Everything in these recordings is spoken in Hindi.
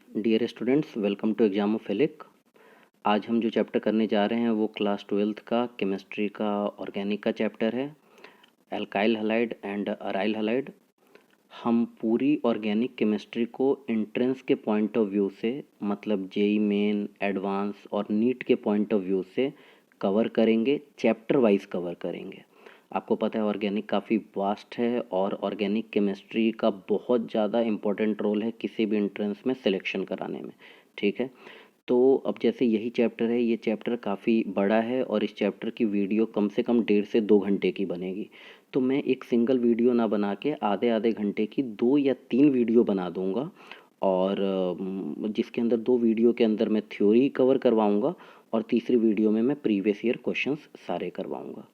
Dear students, welcome to Examophilic. आज हम जो चैप्टर करने जा रहे हैं वो क्लास 12th का केमिस्ट्री का ऑर्गेनिक का चैप्टर है, alkyl halide and aryl halide. हम पूरी ऑर्गेनिक केमिस्ट्री को एंट्रेंस के पॉइंट ऑफ व्यू से, मतलब जेई मेन, एडवांस और नीट के पॉइंट ऑफ व्यू से कवर करेंगे, चैप्टर वाइज कवर करेंगे। आपको पता है ऑर्गेनिक काफ़ी वास्ट है और ऑर्गेनिक केमिस्ट्री का बहुत ज़्यादा इम्पोर्टेंट रोल है किसी भी एंट्रेंस में सिलेक्शन कराने में। ठीक है, तो अब जैसे यही चैप्टर है, ये चैप्टर काफ़ी बड़ा है और इस चैप्टर की वीडियो कम से कम 1.5 से 2 घंटे की बनेगी। तो मैं एक सिंगल वीडियो ना बना के आधे आधे घंटे की 2 या 3 वीडियो बना दूंगा और जिसके अंदर 2 वीडियो के अंदर मैं थ्योरी कवर करवाऊंगा और तीसरी वीडियो में मैं प्रीवियस ईयर क्वेश्चंस सारे करवाऊंगा।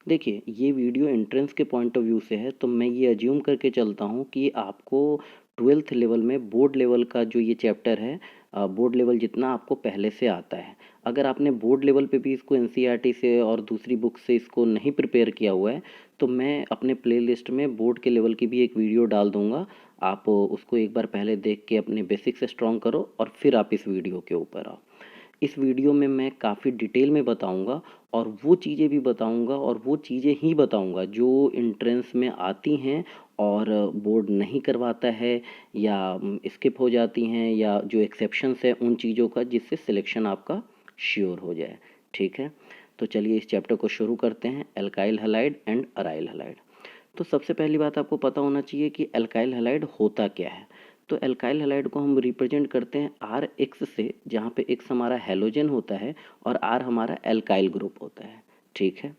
देखिए, ये वीडियो एंट्रेंस के पॉइंट ऑफ व्यू से है, तो मैं ये अज्यूम करके चलता हूँ कि आपको 12th लेवल में बोर्ड लेवल का जो ये चैप्टर है, बोर्ड लेवल जितना आपको पहले से आता है। अगर आपने बोर्ड लेवल पे भी इसको एनसीईआरटी से और दूसरी बुक से इसको नहीं प्रिपेयर किया हुआ है, तो मैं अपने प्लेलिस्ट में बोर्ड के लेवल की भी एक वीडियो डाल दूंगा। आप उसको एक बार पहले देख के अपने बेसिक्स स्ट्रॉन्ग करो और फिर आप इस वीडियो के ऊपर आओ। इस वीडियो में मैं काफ़ी डिटेल में बताऊंगा और वो चीज़ें भी बताऊंगा और वो चीज़ें ही बताऊंगा जो एंट्रेंस में आती हैं और बोर्ड नहीं करवाता है या स्किप हो जाती हैं, या जो एक्सेप्शंस है उन चीज़ों का, जिससे सिलेक्शन आपका श्योर हो जाए। ठीक है, तो चलिए इस चैप्टर को शुरू करते हैं, alkyl halide and aryl halide. तो सबसे पहली बात आपको पता होना चाहिए कि एल्काइल हैलाइड होता क्या है। तो एल्काइल हैलाइड को हम रिप्रेजेंट करते हैं आर एक्स से, जहाँ पे एक्स हमारा हैलोजन होता है और आर हमारा एल्काइल ग्रुप होता है। ठीक है,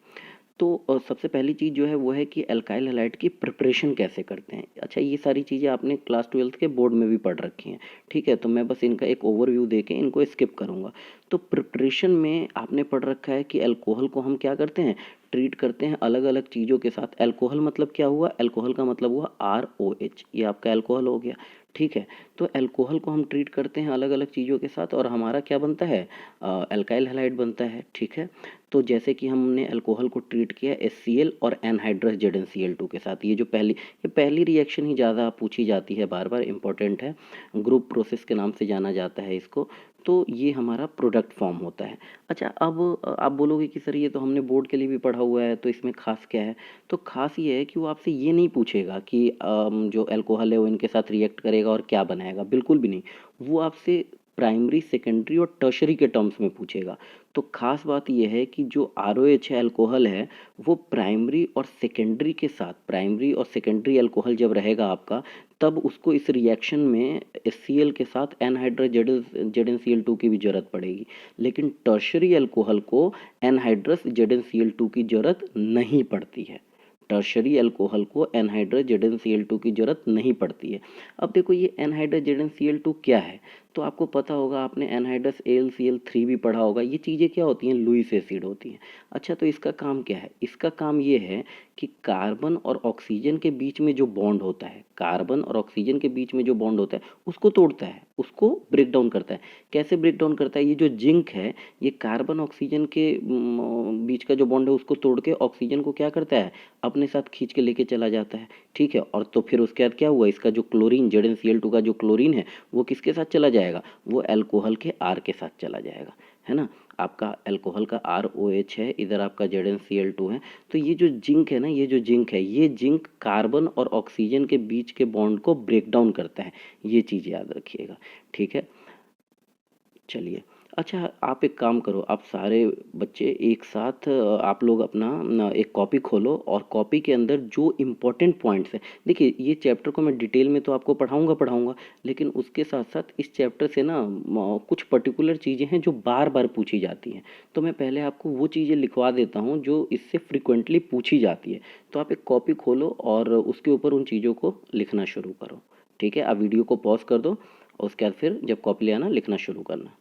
तो सबसे पहली चीज़ जो है वो है कि एल्काइल हैलाइड की प्रिपरेशन कैसे करते हैं। अच्छा, ये सारी चीज़ें आपने क्लास 12th के बोर्ड में भी पढ़ रखी हैं। ठीक है, तो मैं बस इनका एक ओवरव्यू दे के इनको स्किप करूँगा। तो प्रिपरेशन में आपने पढ़ रखा है कि अल्कोहल को हम क्या करते हैं, ट्रीट करते हैं अलग अलग चीज़ों के साथ। अल्कोहल मतलब क्या हुआ, अल्कोहल का मतलब हुआ ROH, ये आपका अल्कोहल हो गया। ठीक है, तो अल्कोहल को हम ट्रीट करते हैं अलग अलग चीज़ों के साथ और हमारा क्या बनता है, एल्काइल हैलाइड बनता है। ठीक है, तो जैसे कि हमने अल्कोहल को ट्रीट किया HCl और एनहाइड्रस ZnCl2 के साथ। ये पहली रिएक्शन ही ज़्यादा पूछी जाती है, बार बार इंपॉर्टेंट है, ग्रुप प्रोसेस के नाम से जाना जाता है इसको। तो ये हमारा प्रोडक्ट फॉर्म होता है। अच्छा, अब आप बोलोगे कि सर ये तो हमने बोर्ड के लिए भी पढ़ा हुआ है, तो इसमें खास क्या है। तो खास ये है कि वो आपसे ये नहीं पूछेगा कि जो अल्कोहल है वो इनके साथ रिएक्ट करेगा और क्या बनाएगा, बिल्कुल भी नहीं। वो आपसे प्राइमरी, सेकेंडरी और टर्शरी के टर्म्स में पूछेगा। तो खास बात यह है कि जो ROH है, अल्कोहल है, वो प्राइमरी और सेकेंडरी के साथ, प्राइमरी और सेकेंडरी अल्कोहल जब रहेगा आपका, तब उसको इस रिएक्शन में HCl के साथ एनहाइड्रस ZnCl2 की भी जरूरत पड़ेगी। लेकिन टर्शरी अल्कोहल को एनहाइड्रस ZnCl2 की जरूरत नहीं पड़ती है। टर्शरी अल्कोहल को एनहाइड्रस ZnCl2 की जरूरत नहीं पड़ती है। अब देखो, ये एनहाइड्रस ZnCl2 क्या है, तो आपको पता होगा, आपने एनहाइड्रस AlCl3 भी पढ़ा होगा। ये चीज़ें क्या होती हैं, लुईस एसिड होती हैं। अच्छा, तो इसका काम क्या है, इसका काम ये है कि कार्बन और ऑक्सीजन के बीच में जो बॉन्ड होता है, कार्बन और ऑक्सीजन के बीच में जो बॉन्ड होता है उसको तोड़ता है, उसको ब्रेक डाउन करता है। कैसे ब्रेक डाउन करता है, ये जो जिंक है, ये कार्बन ऑक्सीजन के बीच का जो बॉन्ड है उसको तोड़ के ऑक्सीजन को क्या करता है, अपने साथ खींच के लेके चला जाता है। ठीक है, और तो फिर उसके बाद क्या हुआ, इसका जो क्लोरीन, ZnCl2 का जो क्लोरीन है, वो किसके साथ चला जाएगा, वो अल्कोहल के R के साथ चला जाएगा, है ना। आपका अल्कोहल का ROH है, इधर आपका ZnCl2 है। तो ये जो जिंक है ना, ये जो जिंक है, ये जिंक कार्बन और ऑक्सीजन के बीच के बॉन्ड को ब्रेक डाउन करता है। ये चीज़ याद रखिएगा। ठीक है, चलिए। अच्छा, आप एक काम करो, आप सारे बच्चे एक साथ आप लोग अपना एक कॉपी खोलो और कॉपी के अंदर जो इम्पोर्टेंट पॉइंट्स हैं, देखिए ये चैप्टर को मैं डिटेल में तो आपको पढ़ाऊंगा, लेकिन उसके साथ साथ इस चैप्टर से ना कुछ पर्टिकुलर चीज़ें हैं जो बार बार पूछी जाती हैं। तो मैं पहले आपको वो चीज़ें लिखवा देता हूँ जो इससे फ्रिक्वेंटली पूछी जाती है। तो आप एक कॉपी खोलो और उसके ऊपर उन चीज़ों को लिखना शुरू करो। ठीक है, आप वीडियो को पॉज कर दो और उसके बाद फिर जब कॉपी ले आना, लिखना शुरू करना।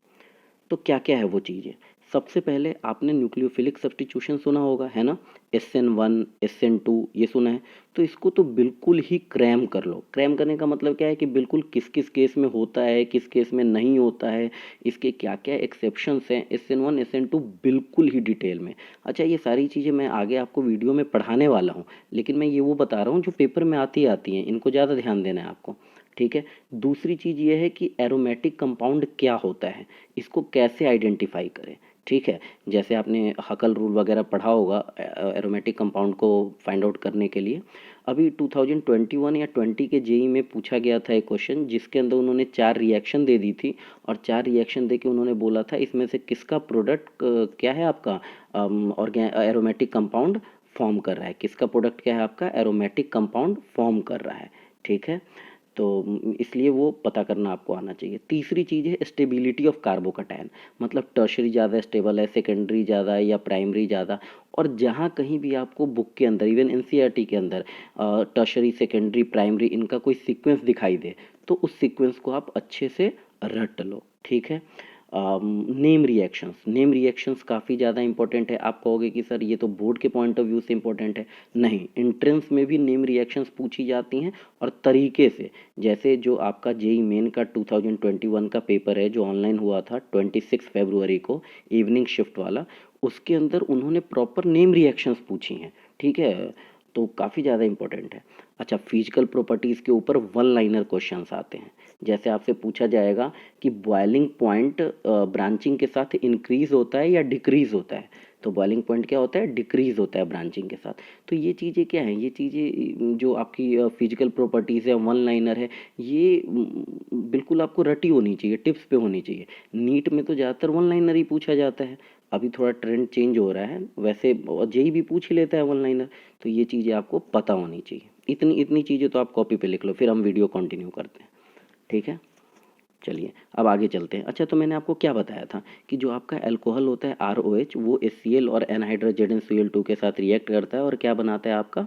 तो क्या क्या है वो चीज़ें। सबसे पहले आपने न्यूक्लियोफिलिक सब्स्टिट्यूशन सुना होगा, है ना। SN1, SN2, ये सुना है। तो इसको तो बिल्कुल ही क्रैम कर लो। क्रैम करने का मतलब क्या है कि बिल्कुल किस किस केस में होता है, किस केस में नहीं होता है, इसके क्या क्या एक्सेप्शंस हैं, SN1, SN2 बिल्कुल ही डिटेल में। अच्छा, ये सारी चीज़ें मैं आगे आपको वीडियो में पढ़ाने वाला हूँ, लेकिन मैं ये वो बता रहा हूँ जो पेपर में आती हैं, इनको ज़्यादा ध्यान देना है आपको। ठीक है। दूसरी चीज़ ये है कि एरोमेटिक कंपाउंड क्या होता है, इसको कैसे आइडेंटिफाई करें, ठीक है। जैसे आपने हकल रूल वगैरह पढ़ा होगा एरोमेटिक कंपाउंड को फाइंड आउट करने के लिए। अभी 2021 या 20 के जेई में पूछा गया था एक क्वेश्चन, जिसके अंदर उन्होंने 4 रिएक्शन दे दी थी और 4 रिएक्शन दे के उन्होंने बोला था इसमें से किसका प्रोडक्ट क्या है आपका एरोमेटिक कंपाउंड फॉर्म कर रहा है, किसका प्रोडक्ट क्या है आपका एरोमेटिक कंपाउंड फॉर्म कर रहा है, ठीक है। तो इसलिए वो पता करना आपको आना चाहिए। तीसरी चीज़ है स्टेबिलिटी ऑफ कार्बोकैटायन, मतलब टर्शरी ज़्यादा स्टेबल है, सेकेंडरी ज़्यादा है या प्राइमरी ज़्यादा। और जहाँ कहीं भी आपको बुक के अंदर इवन एनसीईआरटी के अंदर टर्शरी सेकेंडरी प्राइमरी इनका कोई सीक्वेंस दिखाई दे तो उस सीक्वेंस को आप अच्छे से रट लो, ठीक है। नेम रिएक्शंस काफ़ी ज़्यादा इंपॉर्टेंट है। आप कहोगे कि सर ये तो बोर्ड के पॉइंट ऑफ व्यू से इंपॉर्टेंट है, नहीं, एंट्रेंस में भी नेम रिएक्शंस पूछी जाती हैं और तरीके से। जैसे जो आपका जेई मेन का 2021 का पेपर है जो ऑनलाइन हुआ था 26 फरवरी को, इवनिंग शिफ्ट वाला, उसके अंदर उन्होंने प्रॉपर नेम रिएक्शंस पूछी हैं, ठीक है। तो काफ़ी ज़्यादा इंपॉर्टेंट है। अच्छा, फिजिकल प्रॉपर्टीज़ के ऊपर वन लाइनर क्वेश्चंस आते हैं। जैसे आपसे पूछा जाएगा कि बॉइलिंग पॉइंट ब्रांचिंग के साथ इंक्रीज होता है या डिक्रीज होता है, तो बॉइलिंग पॉइंट क्या होता है, डिक्रीज होता है ब्रांचिंग के साथ। तो ये चीज़ें क्या हैं, ये चीज़ें जो आपकी फिजिकल प्रॉपर्टीज़ है, वन लाइनर है, ये बिल्कुल आपको रटी होनी चाहिए, टिप्स पे होनी चाहिए। नीट में तो ज़्यादातर वन लाइनर ही पूछा जाता है, अभी थोड़ा ट्रेंड चेंज हो रहा है, वैसे जेई भी पूछ ही लेता है वन लाइनर। तो ये चीज़ें आपको पता होनी चाहिए। इतनी इतनी चीज़ें तो आप कॉपी पे लिख लो, फिर हम वीडियो कंटिन्यू करते हैं, ठीक है। चलिए अब आगे चलते हैं। अच्छा, तो मैंने आपको क्या बताया था कि जो आपका अल्कोहल होता है ROH, वो HCl और एनहाइड्रस ZnCl2 के साथ रिएक्ट करता है और क्या बनाता है आपका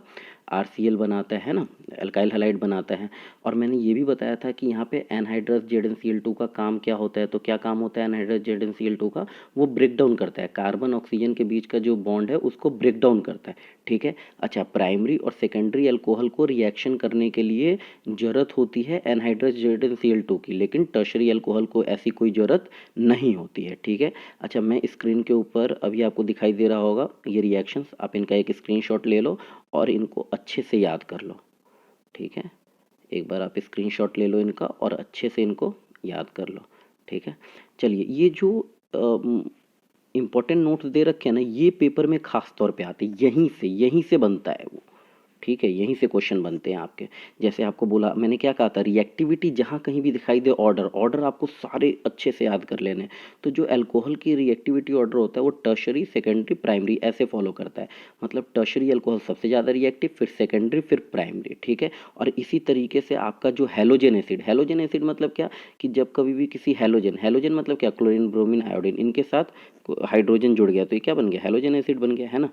RCl बनाता है ना, अल्काइल हैलाइड बनाता है। और मैंने ये भी बताया था कि यहाँ पे एनहाइड्रस ZnCl2 का काम क्या होता है, तो क्या काम होता है एनहाइड्रस ZnCl2 का, वो ब्रेक डाउन करता है, कार्बन ऑक्सीजन के बीच का जो बॉन्ड है उसको ब्रेक डाउन करता है, ठीक है। अच्छा, प्राइमरी और सेकेंडरी अल्कोहल को रिएक्शन करने के लिए ज़रूरत होती है एनहाइड्रस ZnCl2 की, लेकिन टर्शरी अल्कोहल को ऐसी कोई ज़रूरत नहीं होती है, ठीक है। अच्छा, मैं स्क्रीन के ऊपर अभी आपको दिखाई दे रहा होगा ये रिएक्शंस, आप इनका एक स्क्रीनशॉट ले लो और इनको अच्छे से याद कर लो, ठीक है। एक बार आप स्क्रीनशॉट ले लो इनका और अच्छे से इनको याद कर लो, ठीक है। चलिए, ये जो इम्पोर्टेंट नोट्स दे रखे हैं ना, ये पेपर में खास तौर पे आते हैं, यहीं से बनता है वो, ठीक है, यहीं से क्वेश्चन बनते हैं आपके। जैसे आपको बोला मैंने, क्या कहा था, रिएक्टिविटी जहाँ कहीं भी दिखाई दे, ऑर्डर आपको सारे अच्छे से याद कर लेने। तो जो अल्कोहल की रिएक्टिविटी ऑर्डर होता है वो टर्शरी सेकेंडरी प्राइमरी ऐसे फॉलो करता है। मतलब टर्शरी अल्कोहल सबसे ज़्यादा रिएक्टिव, फिर सेकेंडरी, फिर प्राइमरी, ठीक है। और इसी तरीके से आपका जो हैलोजन एसिड मतलब क्या, कि जब कभी भी किसी हैलोजन मतलब क्या, क्लोरीन ब्रोमीन आयोडीन, इनके साथ हाइड्रोजन जुड़ गया तो ये क्या बन गया, हैलोजन एसिड बन गया, है ना।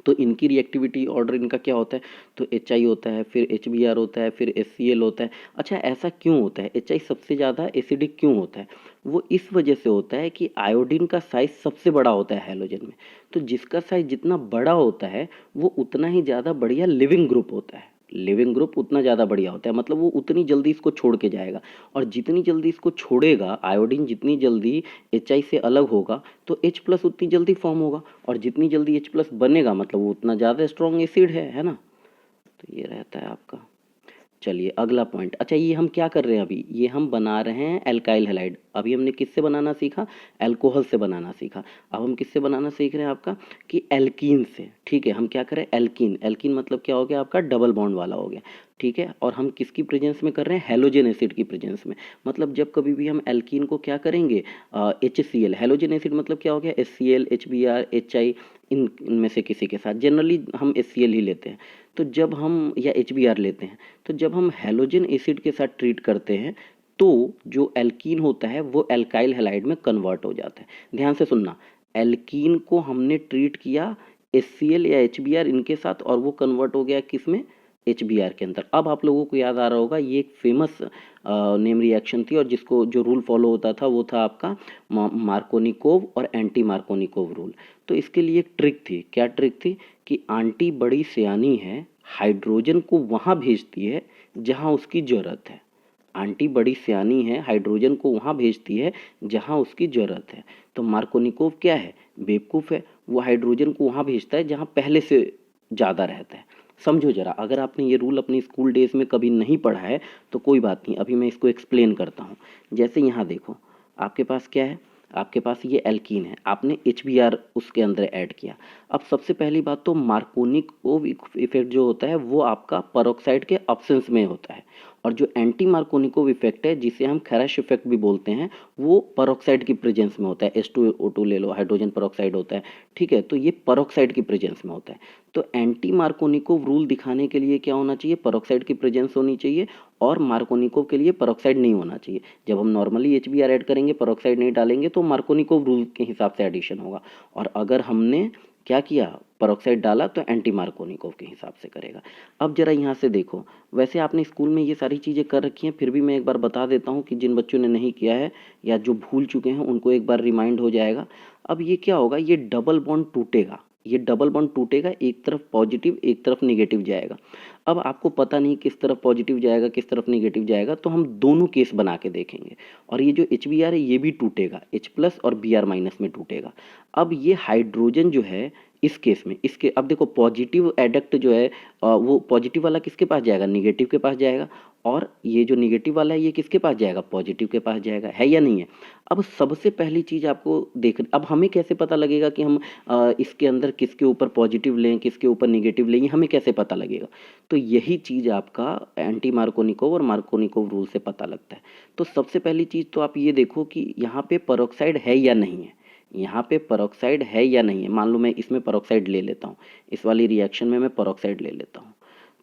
तो इनकी रिएक्टिविटी ऑर्डर इनका क्या होता है, तो HI होता है, फिर HBr होता है, फिर HCl होता है। अच्छा, ऐसा क्यों होता है, HI सबसे ज़्यादा एसिडिक क्यों होता है, वो इस वजह से होता है कि आयोडीन का साइज़ सबसे बड़ा होता है हैलोजन में। तो जिसका साइज़ जितना बड़ा होता है वो उतना ही ज़्यादा बढ़िया लिविंग ग्रुप होता है, लिविंग ग्रुप उतना ज़्यादा बढ़िया होता है, मतलब वो उतनी जल्दी इसको छोड़ के जाएगा। और जितनी जल्दी इसको छोड़ेगा आयोडीन, जितनी जल्दी HI से अलग होगा तो H+ उतनी जल्दी फॉर्म होगा, और जितनी जल्दी H+ बनेगा मतलब वो उतना ज़्यादा स्ट्रॉन्ग एसिड है ना। तो ये रहता है आपका। चलिए अगला पॉइंट। अच्छा, ये हम क्या कर रहे हैं अभी, ये हम बना रहे हैं एल्काइल हैलाइड। अभी हमने किससे बनाना सीखा, अल्कोहल से बनाना सीखा। अब हम किससे बनाना सीख रहे हैं आपका, कि एल्कीन से, ठीक है। हम क्या करें, एल्कीन मतलब क्या हो गया आपका, डबल बॉन्ड वाला हो गया, ठीक है। और हम किसकी प्रेजेंस में कर रहे हैं, हैलोजन एसिड की प्रेजेंस में। मतलब जब कभी भी हम एल्कीन को क्या करेंगे, HCl, हैलोजन एसिड मतलब क्या हो गया, HCl, HBr, HI, इनमें से किसी के साथ, जनरली हम HCl ही लेते हैं। तो जब हम, या HBr लेते हैं, तो जब हम हैलोजन एसिड के साथ ट्रीट करते हैं तो जो एल्कीन होता है वो एल्काइल हैलाइड में कन्वर्ट हो जाता है। ध्यान से सुनना, एल्कीन को हमने ट्रीट किया HCl या HBr इनके साथ और वो कन्वर्ट हो गया किस में, HBr के अंदर। अब आप लोगों को याद आ रहा होगा ये एक फेमस नेम रिएक्शन थी, और जिसको जो रूल फॉलो होता था वो था आपका मार्कोनिकोव और एंटी मार्कोनिकोव रूल। तो इसके लिए एक ट्रिक थी, क्या ट्रिक थी, कि आंटी बड़ी सियानी है, हाइड्रोजन को वहाँ भेजती है जहाँ उसकी ज़रूरत है। आंटी बड़ी सियानी है, हाइड्रोजन को वहाँ भेजती है जहाँ उसकी ज़रूरत है। तो मार्कोनिकोव क्या है, बेवकूफ़ है, वो हाइड्रोजन को वहाँ भेजता है जहाँ पहले से ज़्यादा रहता है। समझो जरा, अगर आपने ये रूल अपने स्कूल डेज में कभी नहीं पढ़ा है तो कोई बात नहीं, अभी मैं इसको एक्सप्लेन करता हूँ। जैसे यहाँ देखो, आपके पास क्या है, आपके पास ये एल्कीन है, आपने HBr उसके अंदर ऐड किया। अब सबसे पहली बात तो मार्कोनिकोव इफेक्ट जो होता है वो आपका पेरोक्साइड के अब्सेंस में होता है, और जो एंटी मार्कोनिकोव इफेक्ट है जिसे हम खैराश इफेक्ट भी बोलते हैं वो पेरोक्साइड की प्रेजेंस में होता है। H2O2 ले लो, हाइड्रोजन पेरोक्साइड होता है, ठीक है, तो ये पेरोक्साइड की प्रेजेंस में होता है। तो एंटी मार्कोनिकोव रूल दिखाने के लिए क्या होना चाहिए, पेरोक्साइड की प्रेजेंस होनी चाहिए, और मार्कोनिकोव के लिए पेरोक्साइड नहीं होना चाहिए। जब हम नॉर्मली HBr ऐड करेंगे, पेरोक्साइड नहीं डालेंगे, तो मार्कोनिकोव रूल के हिसाब से एडिशन होगा, और अगर हमने क्या किया, पेरोक्साइड डाला, तो एंटी मार्कोनिकोव के हिसाब से करेगा। अब जरा यहाँ से देखो, वैसे आपने स्कूल में ये सारी चीज़ें कर रखी हैं, फिर भी मैं एक बार बता देता हूँ कि जिन बच्चों ने नहीं किया है या जो भूल चुके हैं उनको एक बार रिमाइंड हो जाएगा। अब ये क्या होगा, ये डबल बॉन्ड टूटेगा, ये डबल बॉन्ड टूटेगा, एक तरफ पॉजिटिव एक तरफ निगेटिव जाएगा। अब आपको पता नहीं किस तरफ पॉजिटिव जाएगा किस तरफ निगेटिव जाएगा, तो हम दोनों केस बना के देखेंगे। और ये जो HBr है ये भी टूटेगा, H+ और Br- में टूटेगा। अब ये हाइड्रोजन जो है इस केस में, इसके अब देखो पॉजिटिव एडक्ट जो है वो पॉजिटिव वाला किसके पास जाएगा, निगेटिव के पास जाएगा, और ये जो निगेटिव वाला है ये किसके पास जाएगा, पॉजिटिव के पास जाएगा, है या नहीं है। अब सबसे पहली चीज़ आपको देख, अब हमें कैसे पता लगेगा कि हम इसके अंदर किसके ऊपर पॉजिटिव लें किसके ऊपर निगेटिव लें, ये हमें कैसे पता लगेगा। तो यही चीज़ आपका एंटी मार्कोनिकोव और मार्कोनिकोव रूल से पता लगता है। तो सबसे पहली चीज़ तो आप ये देखो कि यहाँ पे पेरोक्साइड है या नहीं है, यहाँ पे पेरोक्साइड है या नहीं है। मान लो मैं इसमें पेरोक्साइड ले लेता हूँ, इस वाली रिएक्शन में मैं पेरोक्साइड ले लेता हूँ,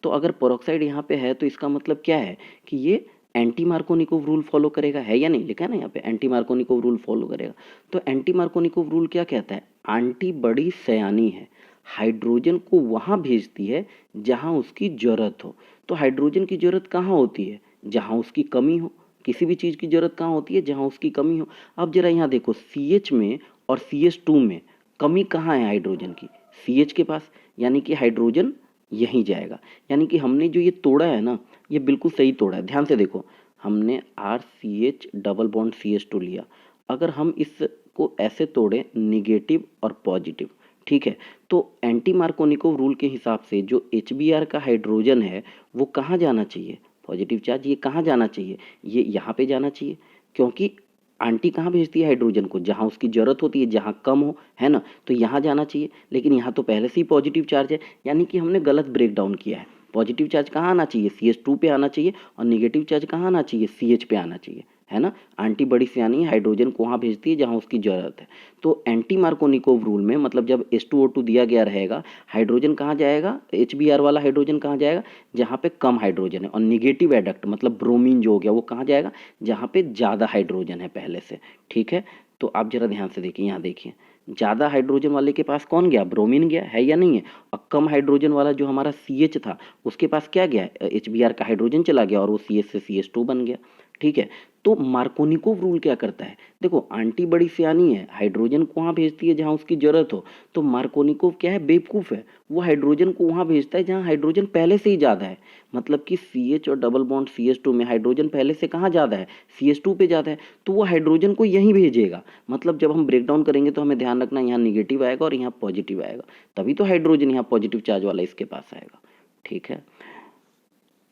तो अगर पेरोक्साइड यहाँ पे है तो इसका मतलब क्या है कि ये एंटी मार्कोनिकोव रूल फॉलो करेगा, है या नहीं, लिखा है ना यहाँ पे एंटी मार्कोनिकोव रूल फॉलो करेगा। तो एंटी मार्कोनिकोव रूल क्या कहता है, आंटी बड़ी सयानी है, हाइड्रोजन को वहाँ भेजती है जहाँ उसकी ज़रूरत हो। तो हाइड्रोजन की ज़रूरत कहाँ होती है, जहाँ उसकी कमी हो। किसी भी चीज़ की ज़रूरत कहाँ होती है, जहाँ उसकी कमी हो। अब जरा यहाँ देखो, CH में और CH2 में कमी कहाँ है हाइड्रोजन की, CH के पास, यानी कि हाइड्रोजन यहीं जाएगा। यानी कि हमने जो ये तोड़ा है ना, ये बिल्कुल सही तोड़ा है। ध्यान से देखो, हमने RCH डबल बॉन्ड CH2 लिया, अगर हम इसको ऐसे तोड़े निगेटिव और पॉजिटिव, ठीक है, तो एंटी मार्कोनिकोव रूल के हिसाब से जो HBr का हाइड्रोजन है वो कहाँ जाना चाहिए, पॉजिटिव चार्ज, ये कहाँ जाना चाहिए, ये यहाँ पे जाना चाहिए, क्योंकि आंटी कहाँ भेजती है हाइड्रोजन को, जहाँ उसकी ज़रूरत होती है, जहाँ कम हो, है ना, तो यहाँ जाना चाहिए। लेकिन यहाँ तो पहले से ही पॉजिटिव चार्ज है, यानी कि हमने गलत ब्रेक डाउन किया है। पॉजिटिव चार्ज कहाँ आना चाहिए, CH2 पे आना चाहिए, और निगेटिव चार्ज कहाँ आना चाहिए, CH पे आना चाहिए, है ना। आंटी बड़ी सियानी है, हाइड्रोजन को वहाँ भेजती है जहाँ उसकी ज़रूरत है। तो एंटी मार्कोनिकोव रूल में मतलब जब H2O2 दिया गया रहेगा, हाइड्रोजन कहाँ जाएगा, HBr वाला हाइड्रोजन कहाँ जाएगा, जहाँ पे कम हाइड्रोजन है, और निगेटिव एडक्ट मतलब ब्रोमीन जो हो गया वो कहाँ जाएगा, जहाँ पे ज़्यादा हाइड्रोजन है पहले से, ठीक है। तो आप जरा ध्यान से देखिए, यहाँ देखिए, ज़्यादा हाइड्रोजन वाले के पास कौन गया, ब्रोमीन गया, है या नहीं है। और कम हाइड्रोजन वाला जो हमारा CH था उसके पास क्या गया, HBr का हाइड्रोजन चला गया, और वो CH से CH2 बन गया, ठीक है। तो मार्कोनिकोव रूल क्या करता है, देखो आंटी बड़ी सियानी है, हाइड्रोजन को वहाँ भेजती है जहाँ उसकी ज़रूरत हो। तो मार्कोनिकोव क्या है, बेवकूफ़ है, वो हाइड्रोजन को वहाँ भेजता है जहाँ हाइड्रोजन पहले से ही ज़्यादा है। मतलब कि CH और डबल बॉन्ड CH2 में हाइड्रोजन पहले से कहाँ ज़्यादा है, CH2 पे ज़्यादा है, तो वो हाइड्रोजन को यहीं भेजेगा। मतलब जब हम ब्रेक डाउन करेंगे तो हमें ध्यान रखना, यहाँ निगेटिव आएगा और यहाँ पॉजिटिव आएगा, तभी तो हाइड्रोजन यहाँ पॉजिटिव चार्ज वाला इसके पास आएगा, ठीक है।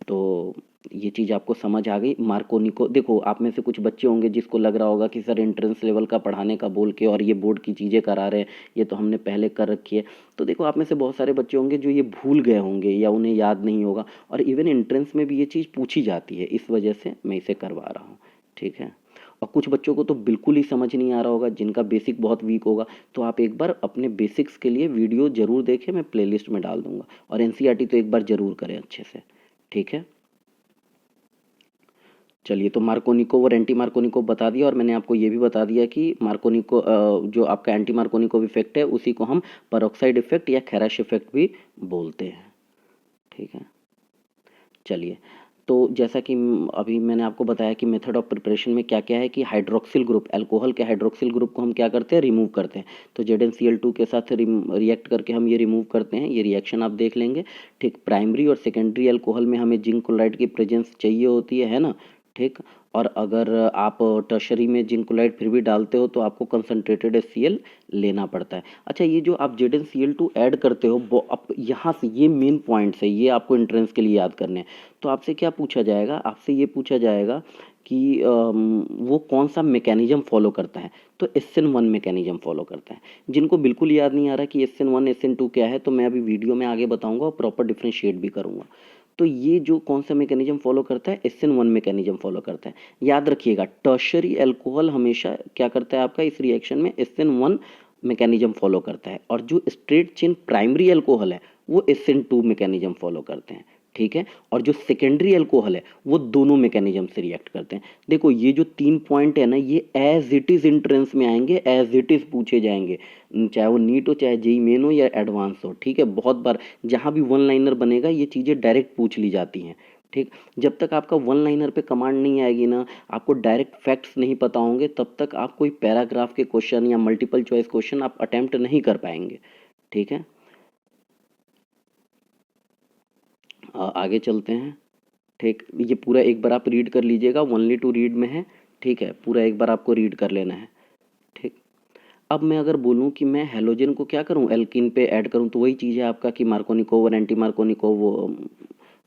तो ये चीज़ आपको समझ आ गई। मार्कोनिको देखो, आप में से कुछ बच्चे होंगे जिसको लग रहा होगा कि सर एंट्रेंस लेवल का पढ़ाने का बोल के और ये बोर्ड की चीज़ें करा रहे हैं, ये तो हमने पहले कर रखी है। तो देखो, आप में से बहुत सारे बच्चे होंगे जो ये भूल गए होंगे या उन्हें याद नहीं होगा, और इवन एंट्रेंस में भी ये चीज़ पूछी जाती है, इस वजह से मैं इसे करवा रहा हूँ, ठीक है। और कुछ बच्चों को तो बिल्कुल ही समझ नहीं आ रहा होगा, जिनका बेसिक बहुत वीक होगा, तो आप एक बार अपने बेसिक्स के लिए वीडियो ज़रूर देखें, मैं प्लेलिस्ट में डाल दूंगा, और NCERT तो एक बार ज़रूर करें अच्छे से, ठीक है। चलिए, तो मार्कोनिकोव और एंटी मार्कोनिकोव बता दिया, और मैंने आपको ये भी बता दिया कि मार्कोनिको जो आपका एंटी मार्कोनिकोव इफेक्ट है उसी को हम पेरोक्साइड इफेक्ट या खैराश इफेक्ट भी बोलते हैं, ठीक है। चलिए, तो जैसा कि अभी मैंने आपको बताया कि मेथड ऑफ प्रिपरेशन में क्या क्या है कि हाइड्रोक्सिल ग्रुप, अल्कोहल के हाइड्रोक्सिल ग्रुप को हम क्या करते हैं, रिमूव करते हैं। तो ZnCl2 के साथ रिएक्ट करके हम ये रिमूव करते हैं, ये रिएक्शन आप देख लेंगे, ठीक। प्राइमरी और सेकेंडरी अल्कोहल में हमें जिंक क्लोराइड की प्रेजेंस चाहिए होती है ना, ठीक। और अगर आप टर्शरी में जिंक क्लोराइड फिर भी डालते हो तो आपको कंसनट्रेटेड HCl लेना पड़ता है। अच्छा, ये जो आप ZnCl2 ऐड करते हो वो अब यहाँ से ये मेन पॉइंट्स है, ये आपको एंट्रेंस के लिए याद करने हैं। तो आपसे क्या पूछा जाएगा, आपसे ये पूछा जाएगा कि वो कौन सा मैकेनिज्म फॉलो करता है। तो SN1 मैकेनिज्म फॉलो करता है। जिनको बिल्कुल याद नहीं आ रहा कि SN1 SN2 क्या है, तो मैं अभी वीडियो में आगे बताऊंगा और प्रॉपर डिफ्रेंशिएट भी करूंगा। तो ये जो कौन सा मैकेनिज्म फॉलो करता है, SN1 मैकेनिज्म फॉलो करता है। याद रखिएगा, टर्शरी अल्कोहल हमेशा क्या करता है आपका इस रिएक्शन में, SN1 मैकेनिज्म फॉलो करता है, और जो स्ट्रेट चेन प्राइमरी अल्कोहल है वो SN2 मैकेनिज्म फॉलो करते हैं। ठीक है, और जो सेकेंडरी अल्कोहल है वो दोनों मैकेनिज्म से रिएक्ट करते हैं। देखो ये जो 3 पॉइंट है ना, ये एज इट इज एंट्रेंस में आएंगे, एज इट इज पूछे जाएंगे, चाहे वो नीट हो, चाहे जेई मेन हो या एडवांस हो। ठीक है, बहुत बार जहां भी वन लाइनर बनेगा ये चीजें डायरेक्ट पूछ ली जाती हैं। ठीक, जब तक आपका वन लाइनर पे कमांड नहीं आएगी ना, आपको डायरेक्ट फैक्ट्स नहीं पता होंगे, तब तक आप कोई पैराग्राफ के क्वेश्चन या मल्टीपल चॉइस क्वेश्चन आप अटेम्प्ट नहीं कर पाएंगे। ठीक है, आगे चलते हैं। ठीक, ये पूरा एक बार आप रीड कर लीजिएगा, ओनली टू रीड में है। ठीक है, पूरा एक बार आपको रीड कर लेना है। ठीक, अब मैं अगर बोलूं कि मैं हेलोजन को क्या करूं, एल्किन पे ऐड करूं, तो वही चीज़ है आपका कि मार्कोनिकोव और एंटी मार्कोनिकोव वो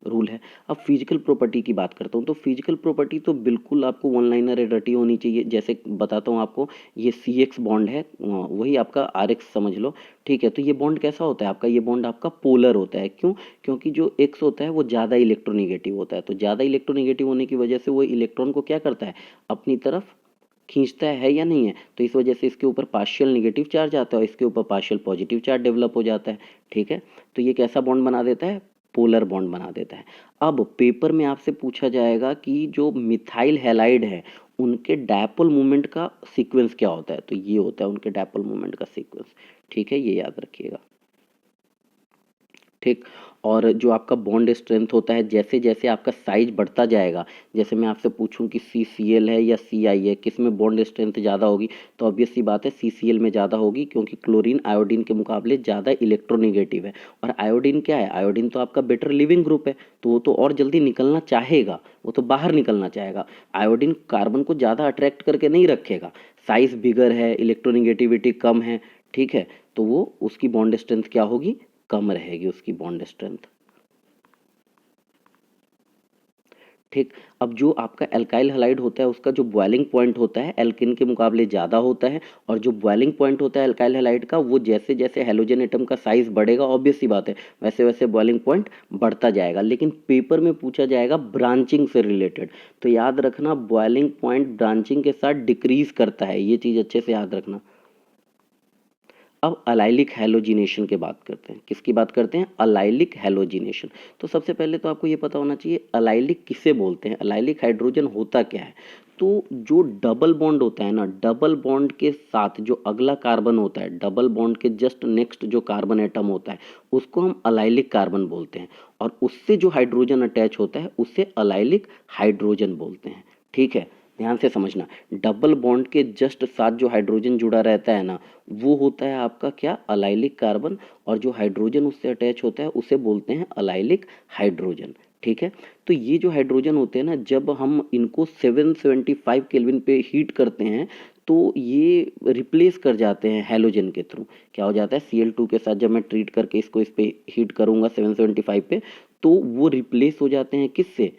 रूल है। अब फिजिकल प्रॉपर्टी की बात करता हूँ, तो फिजिकल प्रॉपर्टी तो बिल्कुल आपको वन लाइनर रटी होनी चाहिए। जैसे बताता हूँ आपको, ये CX बॉन्ड है, वही आपका RX समझ लो। ठीक है, तो ये बॉन्ड कैसा होता है आपका, ये बॉन्ड आपका पोलर होता है। क्यों? क्योंकि जो X होता है वो ज़्यादा इलेक्ट्रोनिगेटिव होता है, तो ज़्यादा इलेक्ट्रोनिगेटिव होने की वजह से वो इलेक्ट्रॉन को क्या करता है, अपनी तरफ खींचता है या नहीं है। तो इस वजह से इसके ऊपर पार्शियल नेगेटिव चार्ज आता है और इसके ऊपर पार्शियल पॉजिटिव चार्ज डेवलप हो जाता है। ठीक है, तो ये कैसा बॉन्ड बना देता है, पोलर बॉन्ड बना देता है। अब पेपर में आपसे पूछा जाएगा कि जो मिथाइल हैलाइड है उनके डायपोल मूवमेंट का सीक्वेंस क्या होता है, तो ये होता है उनके डायपोल मूवमेंट का सीक्वेंस। ठीक है, ये याद रखिएगा। ठीक, और जो आपका बॉन्ड स्ट्रेंथ होता है, जैसे जैसे आपका साइज बढ़ता जाएगा, जैसे मैं आपसे पूछूं कि CCl है या CI है, किस में बॉन्ड स्ट्रेंथ ज़्यादा होगी, तो ऑब्वियस सी बात है CCl में ज़्यादा होगी, क्योंकि क्लोरीन आयोडीन के मुकाबले ज़्यादा इलेक्ट्रोनिगेटिव है। और आयोडीन क्या है, आयोडीन तो आपका बेटर लिविंग ग्रुप है, तो वो तो और जल्दी निकलना चाहेगा, वो तो बाहर निकलना चाहेगा। आयोडीन कार्बन को ज़्यादा अट्रैक्ट करके नहीं रखेगा, साइज बिगर है, इलेक्ट्रोनिगेटिविटी कम है। ठीक है, तो वो उसकी बॉन्ड स्ट्रेंथ क्या होगी, कम रहेगी उसकी बॉन्ड स्ट्रेंथ। ठीक, अब जो आपका एल्काइल हैलाइड होता है उसका जो बॉइलिंग पॉइंट होता है एल्किन के मुकाबले ज़्यादा होता है, और जो बॉइलिंग पॉइंट होता है एल्काइल हैलाइड का, वो जैसे जैसे हैलोजन एटम का साइज बढ़ेगा, ऑब्वियस सी बात है वैसे वैसे बॉइलिंग पॉइंट बढ़ता जाएगा। लेकिन पेपर में पूछा जाएगा ब्रांचिंग से रिलेटेड, तो याद रखना बॉइलिंग पॉइंट ब्रांचिंग के साथ डिक्रीज करता है, ये चीज़ अच्छे से याद रखना। अब अलाइलिक हैलोजिनेशन की बात करते हैं, किसकी बात करते हैं, अलाइलिक हैलोजिनेशन। तो सबसे पहले तो आपको ये पता होना चाहिए अलाइलिक किसे बोलते हैं, अलाइलिक हाइड्रोजन होता क्या है। तो जो डबल बॉन्ड होता है ना, डबल बॉन्ड के साथ जो अगला कार्बन होता है, डबल बॉन्ड के जस्ट नेक्स्ट जो कार्बन एटम होता है उसको हम अलाइलिक कार्बन बोलते हैं, और उससे जो हाइड्रोजन अटैच होता है उससे अलाइलिक हाइड्रोजन बोलते हैं। ठीक है, ध्यान से समझना, डबल बॉन्ड के जस्ट साथ जो हाइड्रोजन जुड़ा रहता है ना, वो होता है आपका क्या, अलाइलिक कार्बन, और जो हाइड्रोजन उससे अटैच होता है उसे बोलते हैं अलाइलिक हाइड्रोजन। ठीक है, तो ये जो हाइड्रोजन होते हैं ना, जब हम इनको 775 केल्विन पे हीट करते हैं तो ये रिप्लेस कर जाते हैं हैलोजन के थ्रू। क्या हो जाता है, Cl2 के साथ जब मैं ट्रीट करके इसको इस पे हीट करूंगा 775 पे, तो वो रिप्लेस हो जाते हैं किससे,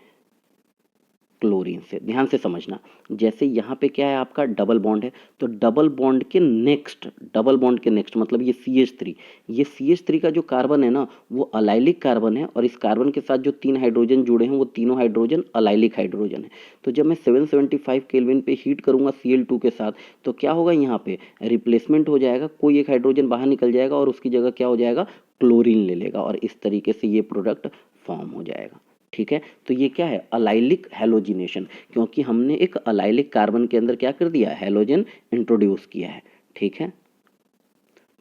क्लोरीन से। ध्यान से समझना, जैसे यहाँ पे क्या है आपका डबल बॉन्ड है, तो डबल बॉन्ड के नेक्स्ट, डबल बॉन्ड के नेक्स्ट मतलब ये CH3, ये CH3 का जो कार्बन है ना वो अलाइलिक कार्बन है, और इस कार्बन के साथ जो 3 हाइड्रोजन जुड़े हैं वो तीनों हाइड्रोजन अलाइलिक हाइड्रोजन है। तो जब मैं 775 केल्विन पे हीट करूंगा Cl2 के साथ, तो क्या होगा, यहाँ पे रिप्लेसमेंट हो जाएगा, कोई एक हाइड्रोजन बाहर निकल जाएगा और उसकी जगह क्या हो जाएगा, क्लोरीन ले लेगा, और इस तरीके से ये प्रोडक्ट फॉर्म हो जाएगा। ठीक है, तो ये क्या है, अलाइलिक हैलोजिनेशन, क्योंकि हमने एक अलाइलिक कार्बन के अंदर क्या कर दिया, हैलोजन इंट्रोड्यूस किया है। ठीक है,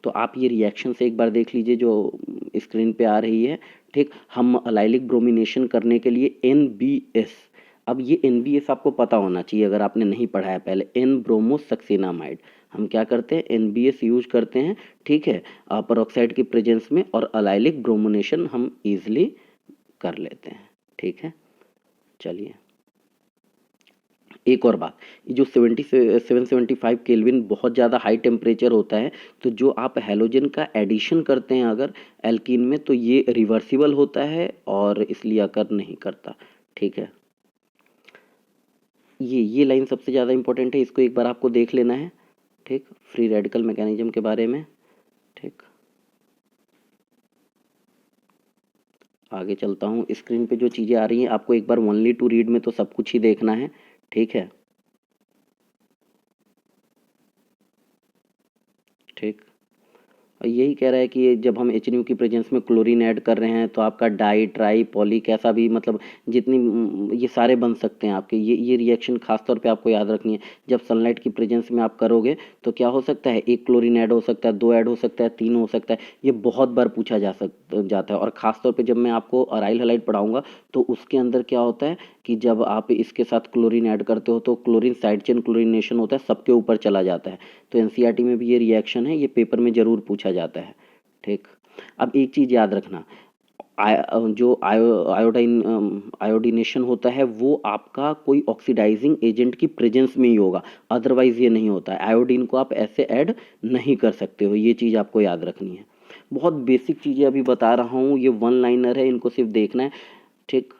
तो आप ये रिएक्शन से एक बार देख लीजिए जो स्क्रीन पे आ रही है। ठीक, हम अलाइलिक ब्रोमिनेशन करने के लिए NBS, अब ये NBS आपको पता होना चाहिए अगर आपने नहीं पढ़ा है पहले, एन ब्रोमोसक्सिनामाइड, हम क्या करते हैं, NBS यूज करते हैं। ठीक है, पेरोक्साइड की प्रेजेंस में, और अलाइलिक ब्रोमिनेशन हम इजिली कर लेते हैं। ठीक है, चलिए एक और बात, ये जो 775 केल्विन बहुत ज़्यादा हाई टेम्परेचर होता है, तो जो आप हैलोजन का एडिशन करते हैं अगर एल्कीन में, तो ये रिवर्सिबल होता है और इसलिए अकर नहीं करता। ठीक है, ये लाइन सबसे ज़्यादा इंपॉर्टेंट है, इसको एक बार आपको देख लेना है। ठीक, फ्री रेडिकल मैकेनिज्म के बारे में। ठीक, आगे चलता हूँ। स्क्रीन पे जो चीज़ें आ रही हैं आपको एक बार ओनली टू रीड में तो सब कुछ ही देखना है। ठीक है, ठीक, और यही कह रहा है कि जब हम HNO की प्रेजेंस में क्लोरीन ऐड कर रहे हैं तो आपका डाई ट्राई पॉली कैसा भी, मतलब जितनी ये सारे बन सकते हैं आपके। ये रिएक्शन खास तौर पे आपको याद रखनी है। जब सनलाइट की प्रेजेंस में आप करोगे तो क्या हो सकता है, एक क्लोरीन ऐड हो सकता है, दो ऐड हो सकता है, तीन हो सकता है। ये बहुत बार पूछा जाता है। और ख़ास तौर पर जब मैं आपको अराइल हैलाइड पढ़ाऊँगा तो उसके अंदर क्या होता है कि जब आप इसके साथ क्लोरीन ऐड करते हो तो क्लोरीन साइड चेन क्लोरीनेशन होता है, सबके ऊपर चला जाता है। तो एनसीईआरटी में भी ये रिएक्शन है, ये पेपर में ज़रूर पूछा जाता है। ठीक, अब एक चीज़ याद रखना, जो आयोडीनेशन होता है वो आपका कोई ऑक्सीडाइजिंग एजेंट की प्रेजेंस में ही होगा, अदरवाइज ये नहीं होता है। आयोडीन को आप ऐसे ऐड नहीं कर सकते हो, ये चीज़ आपको याद रखनी है। बहुत बेसिक चीज़ें अभी बता रहा हूँ, ये वन लाइनर है, इनको सिर्फ देखना है। ठीक,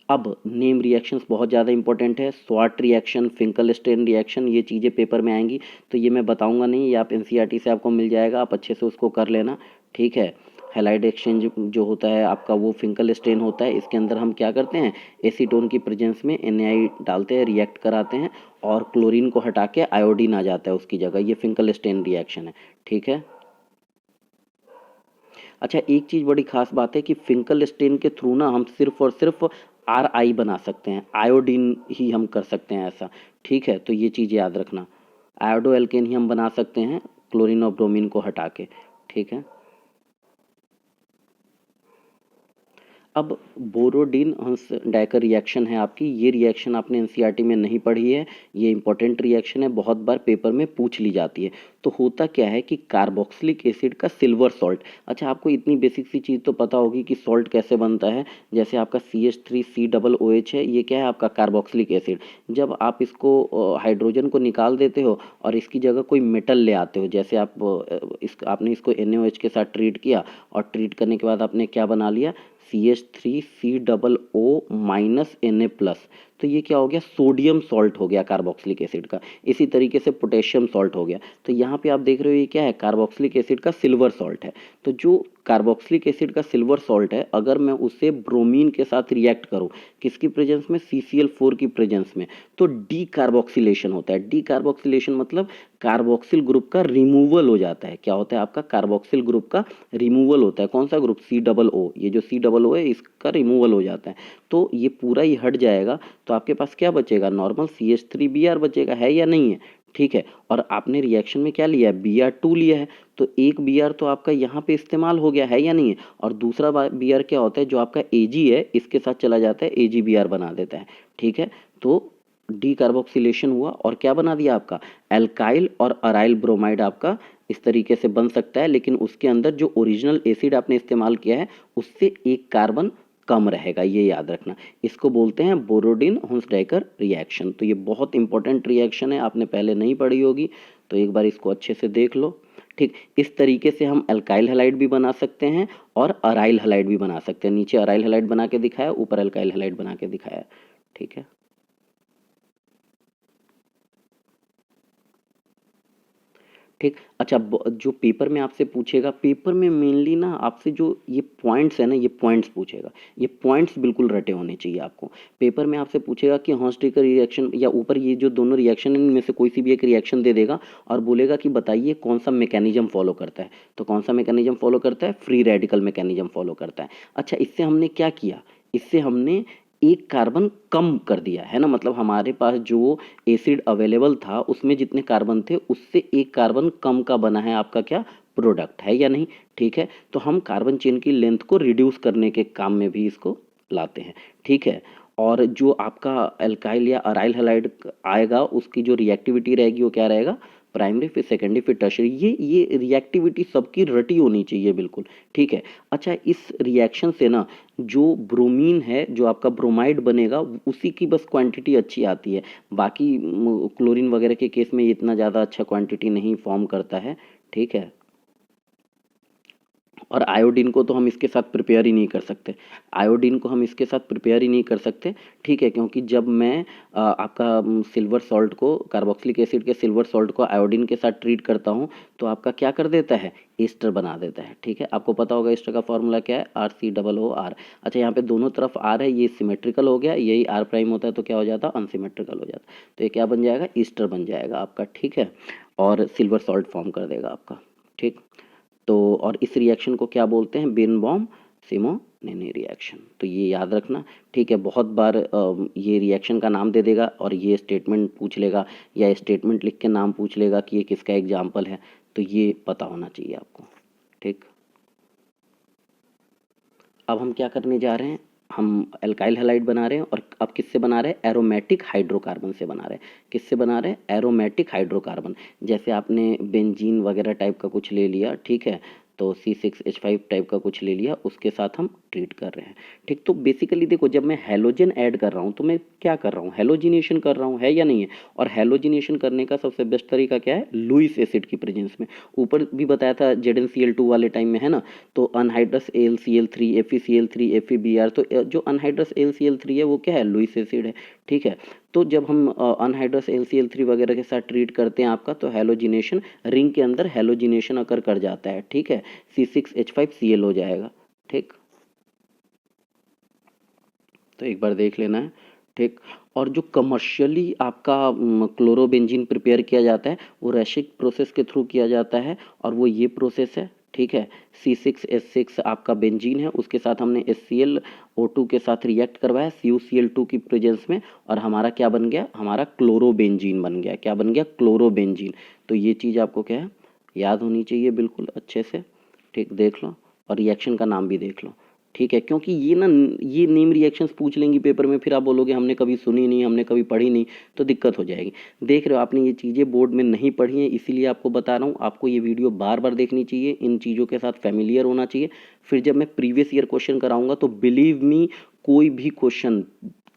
अब नेम रिएक्शंस बहुत ज़्यादा इंपॉर्टेंट है। स्वाट रिएक्शन, फिंकलस्टेन रिएक्शन, ये चीज़ें पेपर में आएंगी तो ये मैं बताऊंगा नहीं, ये आप एनसीईआरटी से आपको मिल जाएगा, आप अच्छे से उसको कर लेना। ठीक है, हैलाइड एक्सचेंज जो होता है आपका वो फिंकलस्टेन होता है। इसके अंदर हम क्या करते हैं, एसीटोन की प्रेजेंस में NaI डालते हैं, रिएक्ट कराते हैं और क्लोरीन को हटा के आयोडीन आ जाता है उसकी जगह। ये फिंकलस्टेन रिएक्शन है। ठीक है, अच्छा एक चीज़ बड़ी खास बात है कि फिंकलस्टेन के थ्रू ना हम सिर्फ और सिर्फ RI बना सकते हैं, आयोडीन ही हम कर सकते हैं ऐसा। ठीक है, तो ये चीज़ याद रखना, आयोडो एल्केन ही हम बना सकते हैं क्लोरीन और ब्रोमीन को हटा के। ठीक है, अब बोरोडिन हंस डाइकर रिएक्शन है आपकी, ये रिएक्शन आपने एनसीईआरटी में नहीं पढ़ी है, ये इंपॉर्टेंट रिएक्शन है, बहुत बार पेपर में पूछ ली जाती है। तो होता क्या है कि कार्बोक्सिलिक एसिड का सिल्वर सॉल्ट, अच्छा आपको इतनी बेसिक सी चीज़ तो पता होगी कि सॉल्ट कैसे बनता है। जैसे आपका CH3COOH है, ये क्या है आपका कार्बोक्सिलिक एसिड। जब आप इसको हाइड्रोजन को निकाल देते हो और इसकी जगह कोई मेटल ले आते हो, जैसे आप आपने इसको NaOH के साथ ट्रीट किया और ट्रीट करने के बाद आपने क्या बना लिया, CH3COO- तो ये क्या हो गया, सोडियम सॉल्ट हो गया कार्बोक्सिलिक एसिड का। इसी तरीके से पोटेशियम सॉल्ट हो गया। तो यहाँ पे आप देख रहे हो ये क्या है, कार्बोक्सिलिक एसिड का सिल्वर सॉल्ट है। तो जो कार्बोक्सिलिक एसिड का सिल्वर सॉल्ट है, अगर मैं उसे ब्रोमीन के साथ रिएक्ट करूँ, किसकी प्रेजेंस में, CCl4 की प्रेजेंस में, तो डी कार्बोक्सिलेशन होता है। डी कार्बोक्सिलेशन मतलब कार्बोक्सिल ग्रुप का रिमूवल हो जाता है। क्या होता है आपका, कार्बोक्सिल ग्रुप का रिमूवल होता है। कौन सा ग्रुप, COO, ये जो COO है इसका रिमूवल हो जाता है। तो ये पूरा ही हट जाएगा, तो आपके पास क्या बचेगा, नॉर्मल CH3Br बचेगा, है या नहीं है। ठीक है, और आपने रिएक्शन में क्या लिया है, Br2 लिया है, तो एक Br तो आपका यहाँ पे इस्तेमाल हो गया, है या नहीं है। और दूसरा Br क्या होता है, जो आपका Ag है इसके साथ चला जाता है, AgBr बना देता है। ठीक है, तो डी कार्बोक्सिलेशन हुआ और क्या बना दिया आपका, एल्काइल और अराइल ब्रोमाइड आपका इस तरीके से बन सकता है। लेकिन उसके अंदर जो ओरिजिनल एसिड आपने इस्तेमाल किया है उससे एक कार्बन कम रहेगा, ये याद रखना। इसको बोलते हैं बोरोडिन हुंस-डाइकर रिएक्शन। तो ये बहुत इंपॉर्टेंट रिएक्शन है, आपने पहले नहीं पढ़ी होगी, तो एक बार इसको अच्छे से देख लो। ठीक, इस तरीके से हम अल्काइल हैलाइड भी बना सकते हैं और अराइल हैलाइड भी बना सकते हैं। नीचे अराइल हैलाइड बना के दिखाया, ऊपर अल्काइल हैलाइड बना के दिखाया। ठीक है, ठीक, अच्छा जो पेपर में आपसे पूछेगा, पेपर में मेनली ना आपसे जो ये पॉइंट्स है ना, ये पॉइंट्स पूछेगा। ये पॉइंट्स बिल्कुल रटे होने चाहिए आपको। पेपर में आपसे पूछेगा कि हॉस्टेकर रिएक्शन, या ऊपर ये जो दोनों रिएक्शन है इनमें से कोई सी भी एक रिएक्शन दे देगा और बोलेगा कि बताइए कौन सा मैकेनिज्म फॉलो करता है। तो कौन सा मैकेनिज्म फॉलो करता है, फ्री रेडिकल मैकेनिज्म फॉलो करता है। अच्छा, इससे हमने क्या किया, इससे हमने एक कार्बन कम कर दिया है ना, मतलब हमारे पास जो एसिड अवेलेबल था उसमें जितने कार्बन थे उससे एक कार्बन कम का बना है आपका क्या, प्रोडक्ट, है या नहीं। ठीक है, तो हम कार्बन चेन की लेंथ को रिड्यूस करने के काम में भी इसको लाते हैं। ठीक है, और जो आपका एल्काइल या अराइल हैलाइड आएगा उसकी जो रिएक्टिविटी रहेगी वो क्या रहेगा, प्राइमरी फिर सेकेंडरी फिर टर्शरी। ये रिएक्टिविटी सबकी रटी होनी चाहिए बिल्कुल, ठीक है। अच्छा, इस रिएक्शन से ना जो ब्रोमीन है, जो आपका ब्रोमाइड बनेगा, उसी की बस क्वांटिटी अच्छी आती है। बाकी क्लोरीन वगैरह के केस में इतना ज़्यादा अच्छा क्वांटिटी नहीं फॉर्म करता है, ठीक है। और आयोडीन को तो हम इसके साथ प्रिपेयर ही नहीं कर सकते, आयोडीन को हम इसके साथ प्रिपेयर ही नहीं कर सकते, ठीक है। क्योंकि जब मैं आपका सिल्वर सॉल्ट को, कार्बोक्सिलिक एसिड के सिल्वर सॉल्ट को आयोडीन के साथ ट्रीट करता हूँ तो आपका क्या कर देता है, एस्टर बना देता है, ठीक है। आपको पता होगा एस्टर का फॉर्मूला क्या है, RCOOR। अच्छा, यहाँ पे दोनों तरफ R है, ये सिमेट्रिकल हो गया, यही R प्राइम होता है तो क्या हो जाता, अनसिमेट्रिकल हो जाता। तो ये क्या बन जाएगा, ईस्टर बन जाएगा आपका, ठीक है। और सिल्वर सॉल्ट फॉर्म कर देगा आपका, ठीक। तो और इस रिएक्शन को क्या बोलते हैं, बिरनबॉम सिमोनेनी रिएक्शन। तो ये याद रखना, ठीक है। बहुत बार ये रिएक्शन का नाम दे देगा और ये स्टेटमेंट पूछ लेगा, या स्टेटमेंट लिख के नाम पूछ लेगा कि ये किसका एग्जाम्पल है, तो ये पता होना चाहिए आपको, ठीक। अब हम क्या करने जा रहे हैं, हम एल्काइल हैलाइड बना रहे हैं, और अब किससे बना रहे हैं, एरोमेटिक हाइड्रोकार्बन से बना रहे हैं। किससे बना रहे हैं, एरोमेटिक हाइड्रोकार्बन। जैसे आपने बेंजीन वगैरह टाइप का कुछ ले लिया, ठीक है, तो C6H5 टाइप का कुछ ले लिया, उसके साथ हम ट्रीट कर रहे हैं, ठीक। तो बेसिकली देखो, जब मैं हैलोजन ऐड कर रहा हूँ तो मैं क्या कर रहा हूँ, हैलोजिनेशन कर रहा हूँ, है या नहीं है। और हैलोजिनेशन करने का सबसे बेस्ट तरीका क्या है, लुईस एसिड की प्रेजेंस में। ऊपर भी बताया था ZnCl2 वाले टाइम में, है ना। तो अनहाइड्रस AlCl3 FeCl3 FeBr, तो जो अनहाइड्रस AlCl3 है वो क्या है, लुईस एसिड है, ठीक है। तो जब हम अनहाइड्रस AlCl3 वगैरह के साथ ट्रीट करते हैं आपका, तो हैलोजिनेशन, रिंग के अंदर हैलोजिनेशन अकर कर जाता है, ठीक है। C6H5Cl हो जाएगा, ठीक। तो एक बार देख लेना है, ठीक। और जो कमर्शियली आपका क्लोरोबेंजीन प्रिपेयर किया जाता है वो रैशिक प्रोसेस के थ्रू किया जाता है, और वो ये प्रोसेस है, ठीक है। C6H6 आपका बेंजीन है, उसके साथ हमने HClO2 के साथ रिएक्ट करवाया CuCl2 की प्रेजेंस में, और हमारा क्या बन गया, हमारा क्लोरोबेंजीन बन गया। क्या बन गया, क्लोरोबेंजीन। तो ये चीज़ आपको क्या है, याद होनी चाहिए बिल्कुल अच्छे से, ठीक। देख लो, और रिएक्शन का नाम भी देख लो, ठीक है। क्योंकि ये ना, ये नेम रिएक्शंस पूछ लेंगी पेपर में, फिर आप बोलोगे हमने कभी सुनी नहीं, हमने कभी पढ़ी नहीं, तो दिक्कत हो जाएगी। देख रहे हो, आपने ये चीज़ें बोर्ड में नहीं पढ़ी हैं, इसीलिए आपको बता रहा हूँ। आपको ये वीडियो बार बार देखनी चाहिए, इन चीज़ों के साथ फैमिलियर होना चाहिए। फिर जब मैं प्रीवियस ईयर क्वेश्चन कराऊंगा तो बिलीव मी, कोई भी क्वेश्चन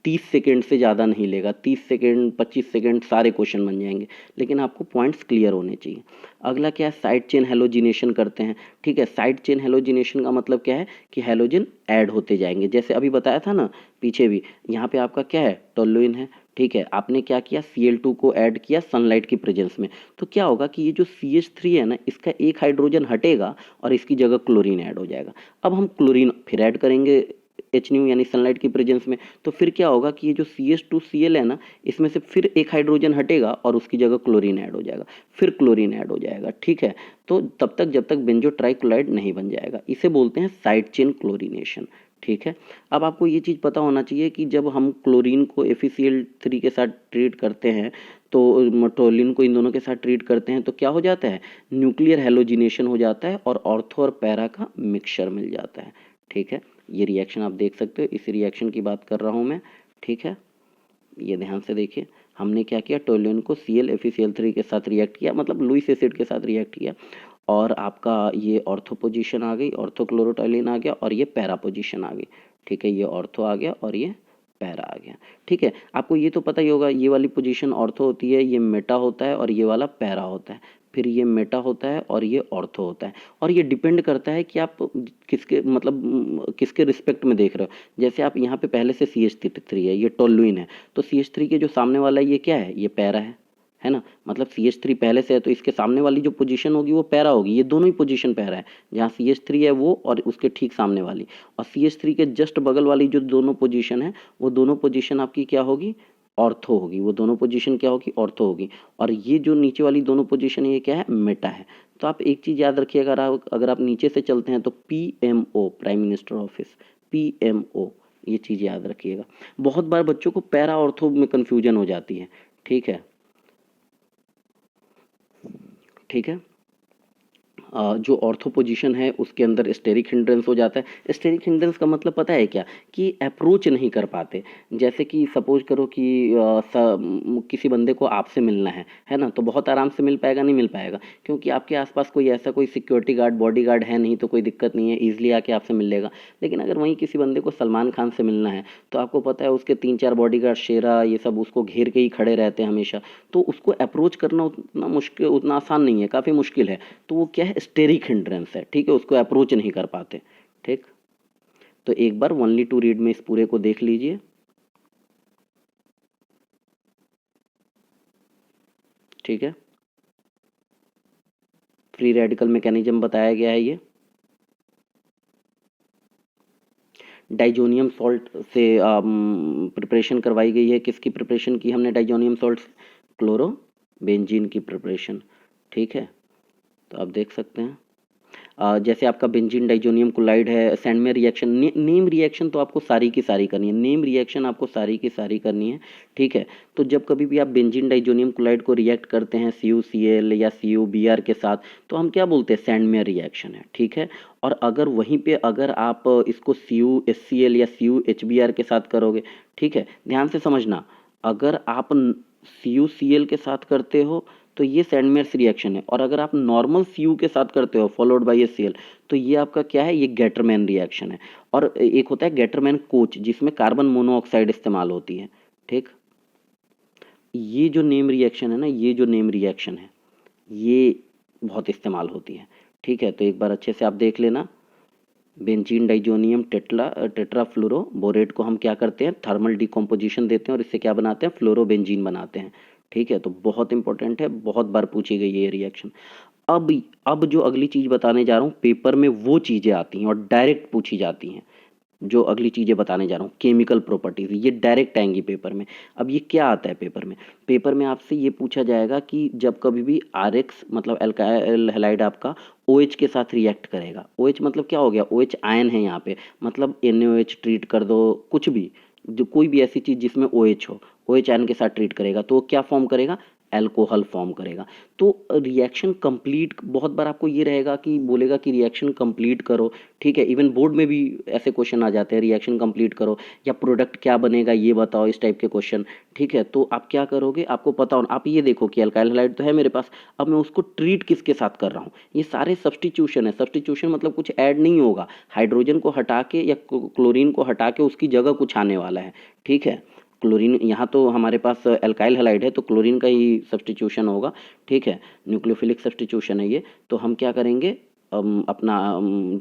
30 सेकेंड से ज़्यादा नहीं लेगा, 30 सेकेंड 25 सेकेंड सारे क्वेश्चन बन जाएंगे, लेकिन आपको पॉइंट्स क्लियर होने चाहिए। अगला क्या है, साइड चेन हेलोजिनेशन करते हैं, ठीक है। साइड चेन हेलोजिनेशन का मतलब क्या है कि हेलोजन ऐड होते जाएंगे, जैसे अभी बताया था ना पीछे भी। यहाँ पे आपका क्या है, टोल्यूइन है, ठीक है। आपने क्या किया, Cl2 को ऐड किया सनलाइट की प्रेजेंस में, तो क्या होगा कि ये जो CH3 है ना, इसका एक हाइड्रोजन हटेगा और इसकी जगह क्लोरीन ऐड हो जाएगा। अब हम क्लोरीन फिर ऐड करेंगे HNU यानी सनलाइट की प्रेजेंस में, तो फिर क्या होगा कि ये जो CH2Cl है ना, इसमें से फिर एक हाइड्रोजन हटेगा और उसकी जगह क्लोरीन ऐड हो जाएगा, फिर क्लोरीन ऐड हो जाएगा, ठीक है। तो तब तक जब तक बेंजो ट्राइक्लोराइड नहीं बन जाएगा, इसे बोलते हैं साइड चेन क्लोरीनेशन, ठीक है। अब आपको ये चीज़ पता होना चाहिए कि जब हम क्लोरीन को FeCl3 के साथ ट्रीट करते हैं, तो टोल्यूइन को इन दोनों के साथ ट्रीट करते हैं, तो क्या हो जाता है, न्यूक्लियर हेलोजिनेशन हो जाता है और ऑर्थो और पैरा का मिक्सचर मिल जाता है, ठीक है। ये रिएक्शन आप देख सकते हो, इस रिएक्शन की बात कर रहा हूँ मैं, ठीक है। ये ध्यान से देखिए, हमने क्या किया, टोल्यूइन को FeCl3 के साथ रिएक्ट किया, मतलब लुईस एसिड के साथ रिएक्ट किया, और आपका ये ऑर्थो पोजीशन आ गई, ऑर्थो क्लोरोटोल्यूइन आ गया, और ये पैरा पोजीशन आ गई, ठीक है। ये ऑर्थो आ गया और ये पैरा आ गया, ठीक है। आपको ये तो पता ही होगा, ये वाली पोजीशन ऑर्थो होती है, ये मेटा होता है, और ये वाला पैरा होता है, फिर ये मेटा होता है और ये ऑर्थो होता है। और ये डिपेंड करता है कि आप किसके, मतलब किसके रिस्पेक्ट में देख रहे हो। जैसे आप यहाँ पे पहले से CH3 है, ये टोल्यूइन है, तो CH3 के जो सामने वाला ये क्या है, ये पैरा है ना। मतलब CH3 पहले से है, तो इसके सामने वाली जो पोजीशन होगी वो पैरा होगी। ये दोनों ही पोजीशन पैरा है, जहाँ CH3 है वो और उसके ठीक सामने वाली, और CH3 के जस्ट बगल वाली जो दोनों पोजीशन है, वो दोनों पोजीशन आपकी क्या होगी, ऑर्थो होगी। वो दोनों पोजीशन क्या होगी, ऑर्थो होगी। और ये जो नीचे वाली दोनों पोजीशन है, ये क्या है, मेटा है। तो आप एक चीज़ याद रखिए, अगर आप नीचे से चलते हैं तो PMO, prime minister office, PMO, ये चीज़ याद रखिएगा। बहुत बार बच्चों को पैरा ऑर्थो में कन्फ्यूजन हो जाती है, ठीक है, ठीक है। जो ऑर्थो पोजीशन है उसके अंदर स्टेरिक हिंड्रेंस हो जाता है। स्टेरिक हिंड्रेंस का मतलब पता है क्या, कि अप्रोच नहीं कर पाते। जैसे कि सपोज करो कि किसी बंदे को आपसे मिलना है ना, तो बहुत आराम से मिल पाएगा, नहीं मिल पाएगा, क्योंकि आपके आसपास कोई ऐसा कोई सिक्योरिटी गार्ड, बॉडी गार्ड है नहीं, तो कोई दिक्कत नहीं है, ईजिली आके आपसे मिल लेगा। लेकिन अगर वहीं किसी बंदे को सलमान खान से मिलना है, तो आपको पता है उसके 3-4 बॉडी गार्ड, शेरा, ये सब उसको घेर के ही खड़े रहते हैं हमेशा, तो उसको अप्रोच करना उतना मुश्किल, उतना आसान नहीं है, काफ़ी मुश्किल है। तो वो क्या है, स्टेरिक हिंड्रेंस है, ठीक है, उसको अप्रोच नहीं कर पाते। ठीक, तो एक बार ओनली टू रीड में इस पूरे को देख लीजिए। ठीक है, फ्री रेडिकल मैकेनिज्म बताया गया है। ये डाइजोनियम सॉल्ट से प्रिपरेशन करवाई गई है। किसकी प्रिपरेशन की हमने डाइजोनियम सॉल्ट से? क्लोरो बेंजीन की प्रिपरेशन। ठीक है, तो आप देख सकते हैं जैसे आपका बेंजीन डाइजोनियम क्लोराइड है, सैंडमेयर रिएक्शन, नेम रिएक्शन तो आपको सारी की सारी करनी है, नेम रिएक्शन आपको सारी की सारी करनी है। ठीक है, तो जब कभी भी आप बेंजीन डाइजोनियम क्लोराइड को रिएक्ट करते हैं CuCl या CuBr के साथ, तो हम क्या बोलते हैं, सैंडमेयर रिएक्शन है। ठीक है, और अगर वहीं पे अगर आप इसको CuHCl या CuHBr के साथ करोगे, ठीक है, ध्यान से समझना, अगर आप CuCl के साथ करते हो तो ये सैंडमेयर्स रिएक्शन है, और अगर आप नॉर्मल Cu के साथ करते हो फॉलोड बाय HCl, तो ये आपका क्या है, ये गेटरमैन रिएक्शन है। और एक होता है गेटरमैन कोच, जिसमें कार्बन मोनोऑक्साइड इस्तेमाल होती है। ठीक, ये जो नेम रिएक्शन है ना, ये जो नेम रिएक्शन है, ये बहुत इस्तेमाल होती है। ठीक है, तो एक बार अच्छे से आप देख लेना। बेंजीन डाइजोनियम टेट्राफ्लोरो बोरेट को हम क्या करते हैं, थर्मल डिकम्पोजिशन देते हैं, और इससे क्या बनाते हैं, फ्लोरोबेंजीन बनाते हैं। ठीक है, तो बहुत इंपॉर्टेंट है, बहुत बार पूछी गई है ये रिएक्शन। अब जो अगली चीज बताने जा रहा हूँ, पेपर में वो चीजें आती हैं और डायरेक्ट पूछी जाती हैं। जो अगली चीजें बताने जा रहा हूँ, केमिकल प्रॉपर्टीज, ये डायरेक्ट आएंगी पेपर में। अब ये क्या आता है पेपर में? पेपर में आपसे ये पूछा जाएगा कि जब कभी भी RX मतलब अल्काइल हैलाइड आपका OH के साथ रिएक्ट करेगा, OH मतलब क्या हो गया, OH आयन है यहाँ पे, मतलब NaOH ट्रीट कर दो, कुछ भी, जो कोई भी ऐसी चीज जिसमें OH हो, OH आयन के साथ ट्रीट करेगा, तो वो क्या फॉर्म करेगा, एल्कोहल फॉर्म करेगा। तो रिएक्शन कंप्लीट, बहुत बार आपको ये रहेगा कि बोलेगा कि रिएक्शन कंप्लीट करो। ठीक है, इवन बोर्ड में भी ऐसे क्वेश्चन आ जाते हैं, रिएक्शन कंप्लीट करो या प्रोडक्ट क्या बनेगा ये बताओ, इस टाइप के क्वेश्चन। ठीक है, तो आप क्या करोगे, आपको पता हो, आप ये देखो कि अल्काइल हैलाइड तो है मेरे पास, अब मैं उसको ट्रीट किसके साथ कर रहा हूँ, ये सारे सब्स्टिट्यूशन है। सब्स्टिट्यूशन मतलब कुछ ऐड नहीं होगा, हाइड्रोजन को हटा के या क्लोरीन को हटा के उसकी जगह कुछ आने वाला है। ठीक है, क्लोरीन, यहाँ तो हमारे पास एल्काइल हैलाइड है, तो क्लोरीन का ही सब्स्टिट्यूशन होगा। ठीक है, न्यूक्लियोफिलिक सब्स्टिट्यूशन है ये। तो हम क्या करेंगे, अपना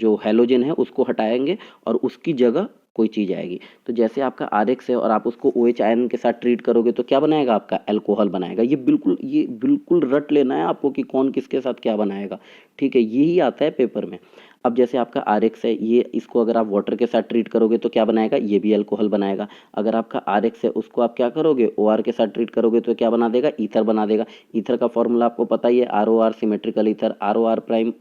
जो हैलोजन है उसको हटाएंगे और उसकी जगह कोई चीज़ आएगी। तो जैसे आपका RX है और आप उसको OH आयन के साथ ट्रीट करोगे, तो क्या बनाएगा, आपका एल्कोहल बनाएगा। ये बिल्कुल रट लेना है आपको कि कौन किसके साथ क्या बनाएगा। ठीक है, यही आता है पेपर में। अब जैसे आपका RX है, ये इसको अगर आप वाटर के साथ ट्रीट करोगे तो क्या बनाएगा, ये भी अल्कोहल बनाएगा। अगर आपका RX है, उसको आप क्या करोगे, OR के साथ ट्रीट करोगे तो क्या बना देगा, ईथर बना देगा। ईथर का फॉर्मूला आपको पता ही है, ROR symmetrical ether, ROR prime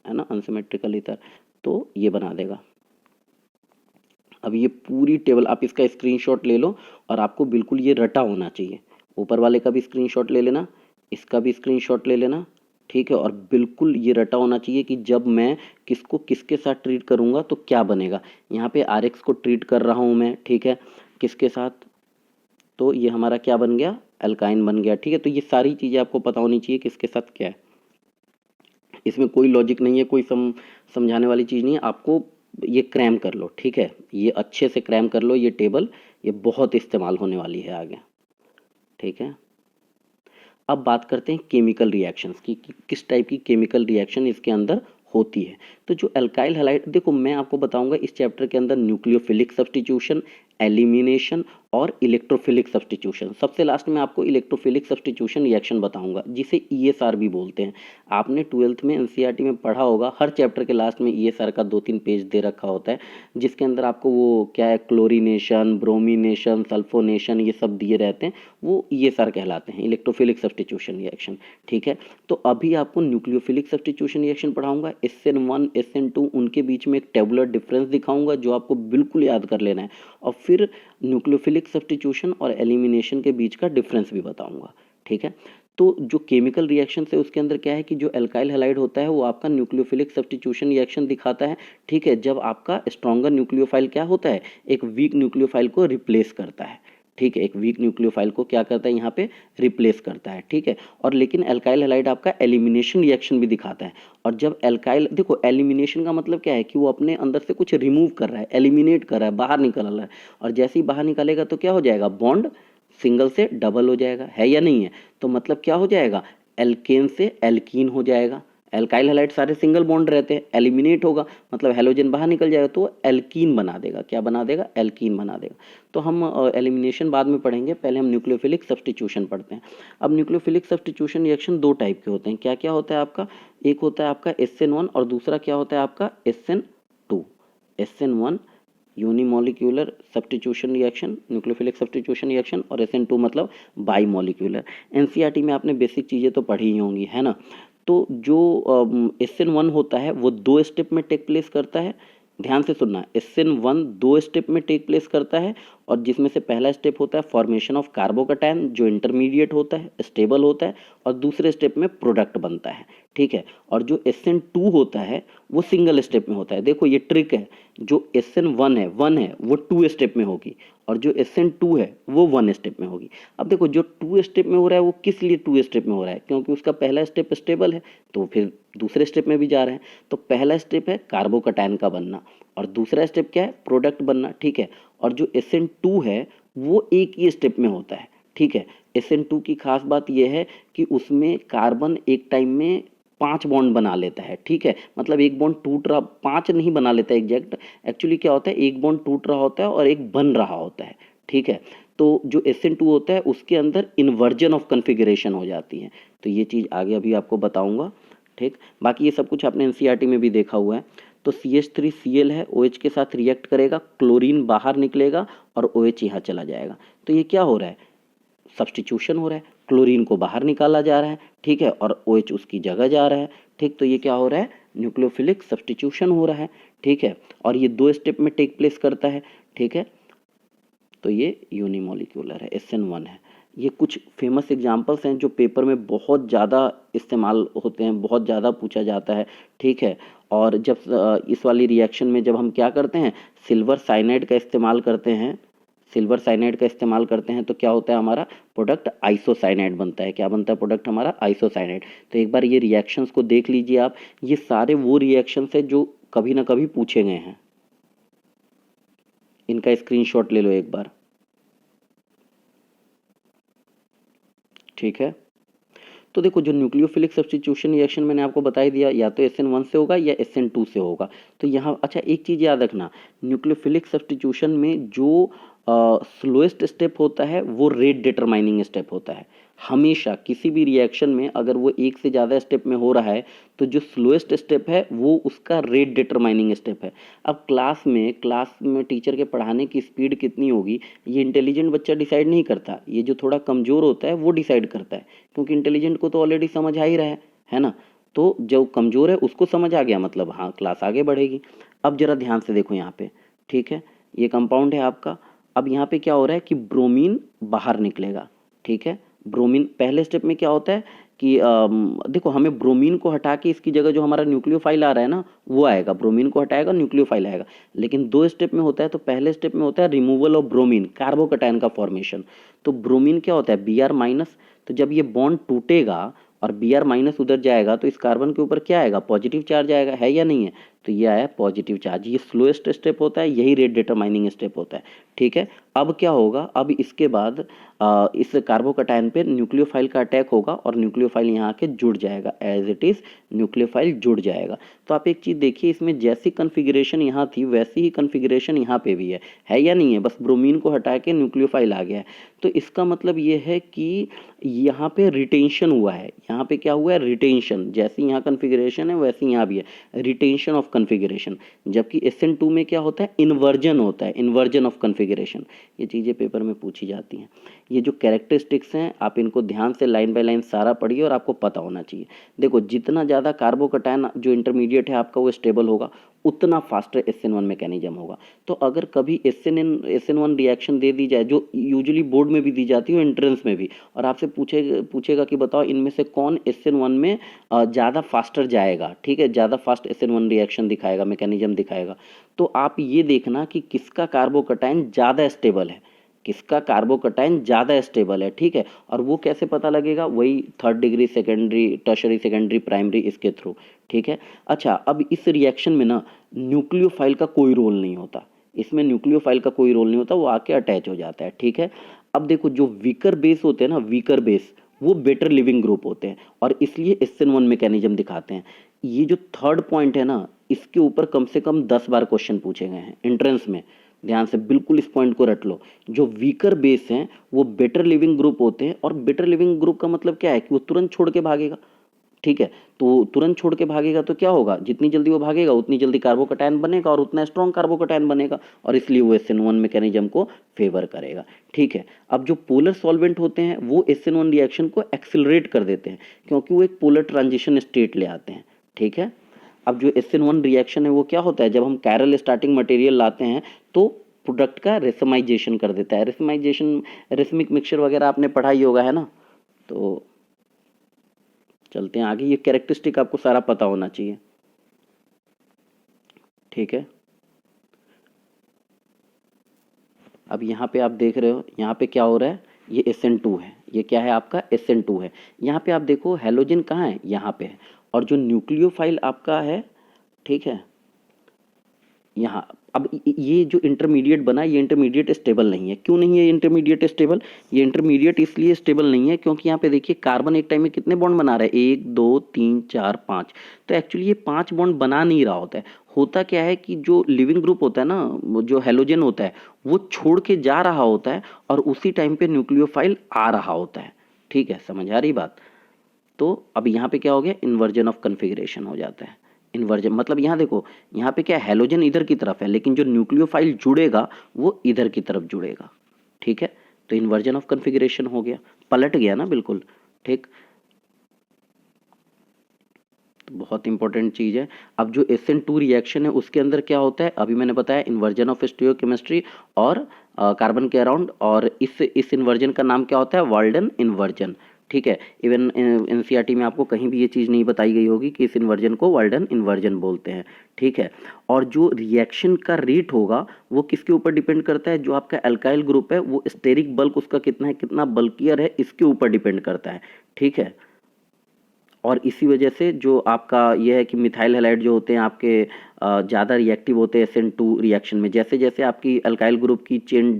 है ना, अनसिमेट्रिकल ईथर, तो ये बना देगा। अब ये पूरी टेबल आप इसका स्क्रीनशॉट ले लो, और आपको बिल्कुल ये रटा होना चाहिए। ऊपर वाले का भी स्क्रीनशॉट ले लेना, इसका भी स्क्रीनशॉट ले लेना। ठीक है, और बिल्कुल ये रटा होना चाहिए कि जब मैं किसको किसके साथ ट्रीट करूंगा तो क्या बनेगा। यहाँ पे RX को ट्रीट कर रहा हूँ मैं, ठीक है, किसके साथ, तो ये हमारा क्या बन गया, अल्काइन बन गया। ठीक है, तो ये सारी चीज़ें आपको पता होनी चाहिए किसके साथ क्या है। इसमें कोई लॉजिक नहीं है, कोई समझाने वाली चीज़ नहीं है, आपको ये क्रैम कर लो। ठीक है, ये अच्छे से क्रैम कर लो, ये टेबल ये बहुत इस्तेमाल होने वाली है आगे। ठीक है, अब बात करते हैं केमिकल रिएक्शंस की, किस टाइप की केमिकल रिएक्शन इसके अंदर होती है। तो जो अल्काइल हैलाइड, देखो मैं आपको बताऊंगा इस चैप्टर के अंदर न्यूक्लियोफिलिक सब्स्टिट्यूशन, एलिमिनेशन और इलेक्ट्रोफिलिक सब्स्टिट्यूशन। सबसे लास्ट में आपको इलेक्ट्रोफिलिक सब्स्टिट्यूशन रिएक्शन बताऊंगा, जिसे ESR भी बोलते हैं। आपने 12th में NCERT में पढ़ा होगा, हर चैप्टर के लास्ट में ESR का 2-3 पेज दे रखा होता है, जिसके अंदर आपको वो क्या है, क्लोरीनेशन, ब्रोमिनेशन, सल्फोनेशन, ये सब दिए रहते हैं, वो ESR कहलाते हैं, इलेक्ट्रोफिलिक सब्स्टिट्यूशन रिएक्शन। ठीक है, तो अभी आपको न्यूक्लियोफिलिक सब्स्टिट्यूशन रिएक्शन पढ़ाऊंगा, SN1 SN2 उनके बीच में एक टेबुलर डिफरेंस दिखाऊंगा जो आपको बिल्कुल याद कर लेना है, और फिर न्यूक्लियोफिलिक सब्स्टिट्यूशन और एलिमिनेशन के बीच का डिफरेंस भी बताऊंगा। ठीक है, तो जो केमिकल रिएक्शन है उसके अंदर क्या है कि जो एल्काइल हैलाइड होता है वो आपका न्यूक्लियोफिलिक सब्स्टिट्यूशन रिएक्शन दिखाता है, ठीक है, जब आपका स्ट्रॉन्गर न्यूक्लियोफाइल क्या होता है, एक वीक न्यूक्लियोफाइल को रिप्लेस करता है, ठीक है, एक वीक न्यूक्लियोफाइल को क्या करता है यहाँ पे रिप्लेस करता है, ठीक है। और लेकिन एल्काइल हैलाइड आपका एलिमिनेशन रिएक्शन भी दिखाता है। और जब एल्काइल, देखो एलिमिनेशन का मतलब क्या है कि वो अपने अंदर से कुछ रिमूव कर रहा है, एलिमिनेट कर रहा है, बाहर निकल रहा है, और जैसे ही बाहर निकालेगा तो क्या हो जाएगा, बॉन्ड सिंगल से डबल हो जाएगा, है या नहीं है। तो मतलब क्या हो जाएगा, एल्केन से एल्कीन हो जाएगा। एल्काइल हैलाइड सारे सिंगल बॉन्ड रहते हैं, एलिमिनेट होगा मतलब हेलोजन बाहर निकल जाएगा तो एल्कीन बना देगा, क्या बना देगा, एल्कीन बना देगा। तो हम एलिमिनेशन बाद में पढ़ेंगे, पहले हम न्यूक्लियोफिलिक सब्स्टिट्यूशन पढ़ते हैं। अब न्यूक्लियोफिलिक सब्स्टिट्यूशन रिएक्शन दो टाइप के होते हैं, क्या क्या होता है आपका, एक होता है आपका SN1 और दूसरा क्या होता है आपका SN2। SN1 unimolecular substitution reaction, nucleophilic substitution reaction, और SN2 मतलब बाई मॉलिक्यूलर। एनसीईआरटी में आपने बेसिक चीज़ें तो पढ़ी ही होंगी, है ना। तो जो SN1 होता है वो दो स्टेप में टेक प्लेस करता है, ध्यान से सुनना, SN1 दो स्टेप में टेक प्लेस करता है, और जिसमें से पहला स्टेप होता है फॉर्मेशन ऑफ कार्बोकैटायन जो इंटरमीडिएट होता है, स्टेबल होता है, और दूसरे स्टेप में प्रोडक्ट बनता है, ठीक है। और जो SN2 होता है वो सिंगल स्टेप में होता है। देखो ये ट्रिक है, जो SN1 है वो 2 स्टेप में होगी, और जो SN2 है वो 1 स्टेप में होगी। अब देखो जो 2 स्टेप में हो रहा है वो किस लिए 2 स्टेप में हो रहा है, क्योंकि उसका पहला स्टेप स्टेबल है तो फिर दूसरे स्टेप में भी जा रहे हैं। तो पहला स्टेप है कार्बोकैटायन का बनना, और दूसरा स्टेप क्या है, प्रोडक्ट बनना, ठीक है। और जो SN2 है वो एक ही स्टेप में होता है, ठीक है। SN2 की खास बात यह है कि उसमें कार्बन एक टाइम में 5 बॉन्ड बना लेता है, ठीक है, मतलब एक बॉन्ड टूट रहा, 5 नहीं बना लेता एग्जैक्ट, एक्चुअली क्या होता है, एक बॉन्ड टूट रहा होता है और एक बन रहा होता है, ठीक है। तो जो SN2 होता है उसके अंदर इन्वर्जन ऑफ कन्फिगरेशन हो जाती है। तो ये चीज़ आगे अभी आपको बताऊंगा, ठीक। बाकी ये सब कुछ आपने एनसीईआरटी में भी देखा हुआ है। तो CH3Cl है, OH के साथ रिएक्ट करेगा, क्लोरीन बाहर निकलेगा और OH यहाँ चला जाएगा। तो ये क्या हो रहा है, सब्स्टिट्यूशन हो रहा है, क्लोरीन को बाहर निकाला जा रहा है, ठीक है, और OH उसकी जगह जा रहा है, ठीक। तो ये क्या हो रहा है, न्यूक्लियोफिलिक सब्स्टिट्यूशन हो रहा है, ठीक है। और ये 2 स्टेप में टेक प्लेस करता है, ठीक है। तो ये यूनिमोलिक्यूलर है, SN1 है। ये कुछ फेमस एग्जांपल्स हैं जो पेपर में बहुत ज़्यादा इस्तेमाल होते हैं, बहुत ज़्यादा पूछा जाता है, ठीक है। और जब इस वाली रिएक्शन में जब हम क्या करते हैं, सिल्वर साइनाइड का इस्तेमाल करते हैं, सिल्वर साइनाइड का इस्तेमाल करते हैं तो क्या होता है, हमारा प्रोडक्ट आइसोसाइनाइड बनता है। क्या बनता है प्रोडक्ट हमारा, आइसोसाइनाइड। तो एक बार ये रिएक्शंस को देख लीजिए आप, ये सारे वो रिएक्शंस है जो कभी ना कभी पूछे गए हैं, इनका स्क्रीनशॉट ले लो एक बार, ठीक है। तो देखो जो न्यूक्लियोफिलिक सब्स्टिट्यूशन रिएक्शन मैंने आपको बता ही दिया, या तो SN1 से होगा या SN2 से होगा। तो यहाँ अच्छा एक चीज़ याद रखना, न्यूक्लियोफिलिक सब्स्टिट्यूशन में जो स्लोएस्ट स्टेप होता है वो रेट डिटरमाइनिंग स्टेप होता है। हमेशा किसी भी रिएक्शन में अगर वो एक से ज़्यादा स्टेप में हो रहा है तो जो स्लोएस्ट स्टेप है वो उसका रेट डिटरमाइनिंग स्टेप है। अब क्लास में टीचर के पढ़ाने की स्पीड कितनी होगी ये इंटेलिजेंट बच्चा डिसाइड नहीं करता, ये जो थोड़ा कमज़ोर होता है वो डिसाइड करता है, क्योंकि इंटेलिजेंट को तो ऑलरेडी समझ आ ही रहा है ना। तो जो कमज़ोर है उसको समझ आ गया, मतलब हाँ क्लास आगे बढ़ेगी। अब जरा ध्यान से देखो यहाँ पे, ठीक है, ये कंपाउंड है आपका। अब यहाँ पे क्या हो रहा है कि ब्रोमीन बाहर निकलेगा, ठीक है। ब्रोमीन पहले स्टेप में क्या होता है कि देखो हमें ब्रोमीन को हटा के इसकी जगह जो हमारा न्यूक्लियोफाइल आ रहा है ना वो आएगा, ब्रोमीन को हटाएगा न्यूक्लियोफाइल आएगा। लेकिन 2 स्टेप में होता है, तो पहले स्टेप में होता है रिमूवल ऑफ ब्रोमीन, कार्बोकैटायन का फॉर्मेशन। तो ब्रोमीन क्या होता है, Br-, तो जब ये बॉन्ड टूटेगा और Br- उधर जाएगा तो इस कार्बन के ऊपर क्या आएगा, पॉजिटिव चार्ज आएगा, है या नहीं है। तो ये आया पॉजिटिव चार्ज। ये स्लोएस्ट स्टेप होता है, यही रेट डिटरमाइनिंग स्टेप होता है, ठीक है। अब क्या होगा, अब इसके बाद इस कार्बोकैटायन पे न्यूक्लियोफाइल का अटैक होगा और न्यूक्लियोफाइल यहाँ आके जुड़ जाएगा, एज इट इज न्यूक्लियोफाइल जुड़ जाएगा। तो आप एक चीज़ देखिए, इसमें जैसी कन्फिग्रेशन यहाँ थी वैसी ही कन्फिग्रेशन यहाँ पे भी है या नहीं है, बस ब्रोमीन को हटा के न्यूक्लियोफाइल आ गया है। तो इसका मतलब ये है कि यहाँ पे रिटेंशन हुआ है, यहाँ पे क्या हुआ है, रिटेंशन। जैसी यहाँ कन्फिग्रेशन है वैसी यहाँ भी है, रिटेंशन ऑफ कन्फिग्रेशन। जबकि SN2 में क्या होता है, इन्वर्जन होता है, इन्वर्जन ऑफ कन्फिग्रेशन। ये चीज़ें पेपर में पूछी जाती हैं। ये जो कैरेक्टरिस्टिक्स हैं आप इनको ध्यान से लाइन बाय लाइन सारा पढ़िए और आपको पता होना चाहिए। देखो जितना ज़्यादा कार्बोकैटायन जो इंटरमीडिएट है आपका वो स्टेबल होगा, उतना फास्टर SN1 मैकेनिज्म होगा। तो अगर कभी SN1 रिएक्शन दे दी जाए, जो यूजुअली बोर्ड में भी दी जाती है और एंट्रेंस में भी, और आपसे पूछेगा कि बताओ इनमें से कौन SN1 में ज़्यादा फास्टर जाएगा, ठीक है, ज़्यादा फास्ट SN1 रिएक्शन दिखाएगा, मैकेनिज्म दिखाएगा, तो आप ये देखना कि किसका कार्बोकैटायन ज़्यादा स्टेबल है, किसका कार्बोकैटायन ज़्यादा स्टेबल है, ठीक है। और वो कैसे पता लगेगा, वही third degree, secondary, tertiary, secondary, primary, इसके थ्रू, ठीक है। अच्छा, अब इस रिएक्शन में ना न्यूक्लियोफाइल का कोई रोल नहीं होता, इसमें न्यूक्लियोफाइल का कोई रोल नहीं होता, वो आके अटैच हो जाता है, ठीक है। अब देखो जो वीकर बेस होते हैं ना, वीकर बेस वो बेटर लिविंग ग्रुप होते हैं और इसलिए SN1 मैकेनिज्म दिखाते हैं। ये जो थर्ड पॉइंट है ना, इसके ऊपर कम से कम 10 बार क्वेश्चन पूछे गए हैं एंट्रेंस में, ध्यान से बिल्कुल इस पॉइंट को रट लो। जो वीकर बेस हैं वो बेटर लिविंग ग्रुप होते हैं, और बेटर लिविंग ग्रुप का मतलब क्या है कि वो तुरंत छोड़ के भागेगा, ठीक है। तो तुरंत छोड़ के भागेगा तो क्या होगा, जितनी जल्दी वो भागेगा उतनी जल्दी कार्बोकैटायन बनेगा और उतना स्ट्रॉन्ग कार्बोकैटायन बनेगा, और इसलिए वो SN1 मैकेनिज्म को फेवर करेगा, ठीक है। अब जो पोलर सॉल्वेंट होते हैं वो SN1 रिएक्शन को एक्सिलरेट कर देते हैं, क्योंकि वो एक पोलर ट्रांजिशन स्टेट ले आते हैं, ठीक है। अब जो SN1 रिएक्शन है वो क्या होता है, जब हम कैरल स्टार्टिंग मटेरियल लाते हैं तो प्रोडक्ट का रेसमाइजेशन कर देता है। रेसमाइजेशन, रेसमिक मिक्सचर वगैरह आपने पढ़ाई होगा, है ना। तो चलते हैं आगे, ये कैरेक्टरिस्टिक आपको सारा पता होना चाहिए, ठीक है। अब यहाँ पे आप देख रहे हो, यहाँ पे क्या हो रहा है, ये SN2 है, ये क्या है आपका SN2 है। यहाँ पे आप देखो हेलोजन कहाँ है, यहाँ पे है, और जो न्यूक्लियोफाइल आपका है, ठीक है, यहाँ। अब ये जो इंटरमीडिएट बना, ये इंटरमीडिएट स्टेबल नहीं है। क्यों नहीं है ये इंटरमीडिएट स्टेबल, ये इंटरमीडिएट इसलिए स्टेबल नहीं है क्योंकि यहाँ पे देखिए कार्बन एक टाइम में कितने बॉन्ड बना रहा है, 1 2 3 4 5, तो एक्चुअली ये 5 बॉन्ड बना नहीं रहा होता है। होता क्या है कि जो लिविंग ग्रुप होता है ना, जो हेलोजन होता है वो छोड़ के जा रहा होता है और उसी टाइम पे न्यूक्लियोफाइल आ रहा होता है, ठीक है, समझ आ रही बात। तो अब यहाँ पे क्या हो गया, इन्वर्जन ऑफ कन्फिग्रेशन हो जाता है। इन्वर्जन मतलब यहाँ देखो, यहाँ पे क्या हेलोजन इधर की तरफ है, लेकिन जो न्यूक्लियोफाइल जुड़ेगा वो इधर की तरफ जुड़ेगा, ठीक है। तो इन्वर्जन ऑफ कन्फिग्रेशन हो गया, पलट गया ना बिल्कुल, ठीक। तो बहुत इंपॉर्टेंट चीज है। अब जो SN2 रिएक्शन है उसके अंदर क्या होता है, अभी मैंने बताया इन्वर्जन ऑफ स्टीरियोकेमिस्ट्री और कार्बन के अराउंड, और इस इन्वर्जन का नाम क्या होता है, वाल्डन इन्वर्जन, ठीक है। इवन NCERT में आपको कहीं भी ये चीज़ नहीं बताई गई होगी कि इस इन्वर्जन को वाल्डन इन्वर्जन बोलते हैं, ठीक है। और जो रिएक्शन का रेट होगा वो किसके ऊपर डिपेंड करता है, जो आपका अल्काइल ग्रुप है वो स्टेरिक बल्क उसका कितना है, कितना बल्कियर है, इसके ऊपर डिपेंड करता है, ठीक है। और इसी वजह से जो आपका ये है कि मिथाइल हैलाइड जो होते हैं आपके ज़्यादा रिएक्टिव होते हैं SN2 रिएक्शन में। जैसे जैसे आपकी अल्काइल ग्रुप की चेन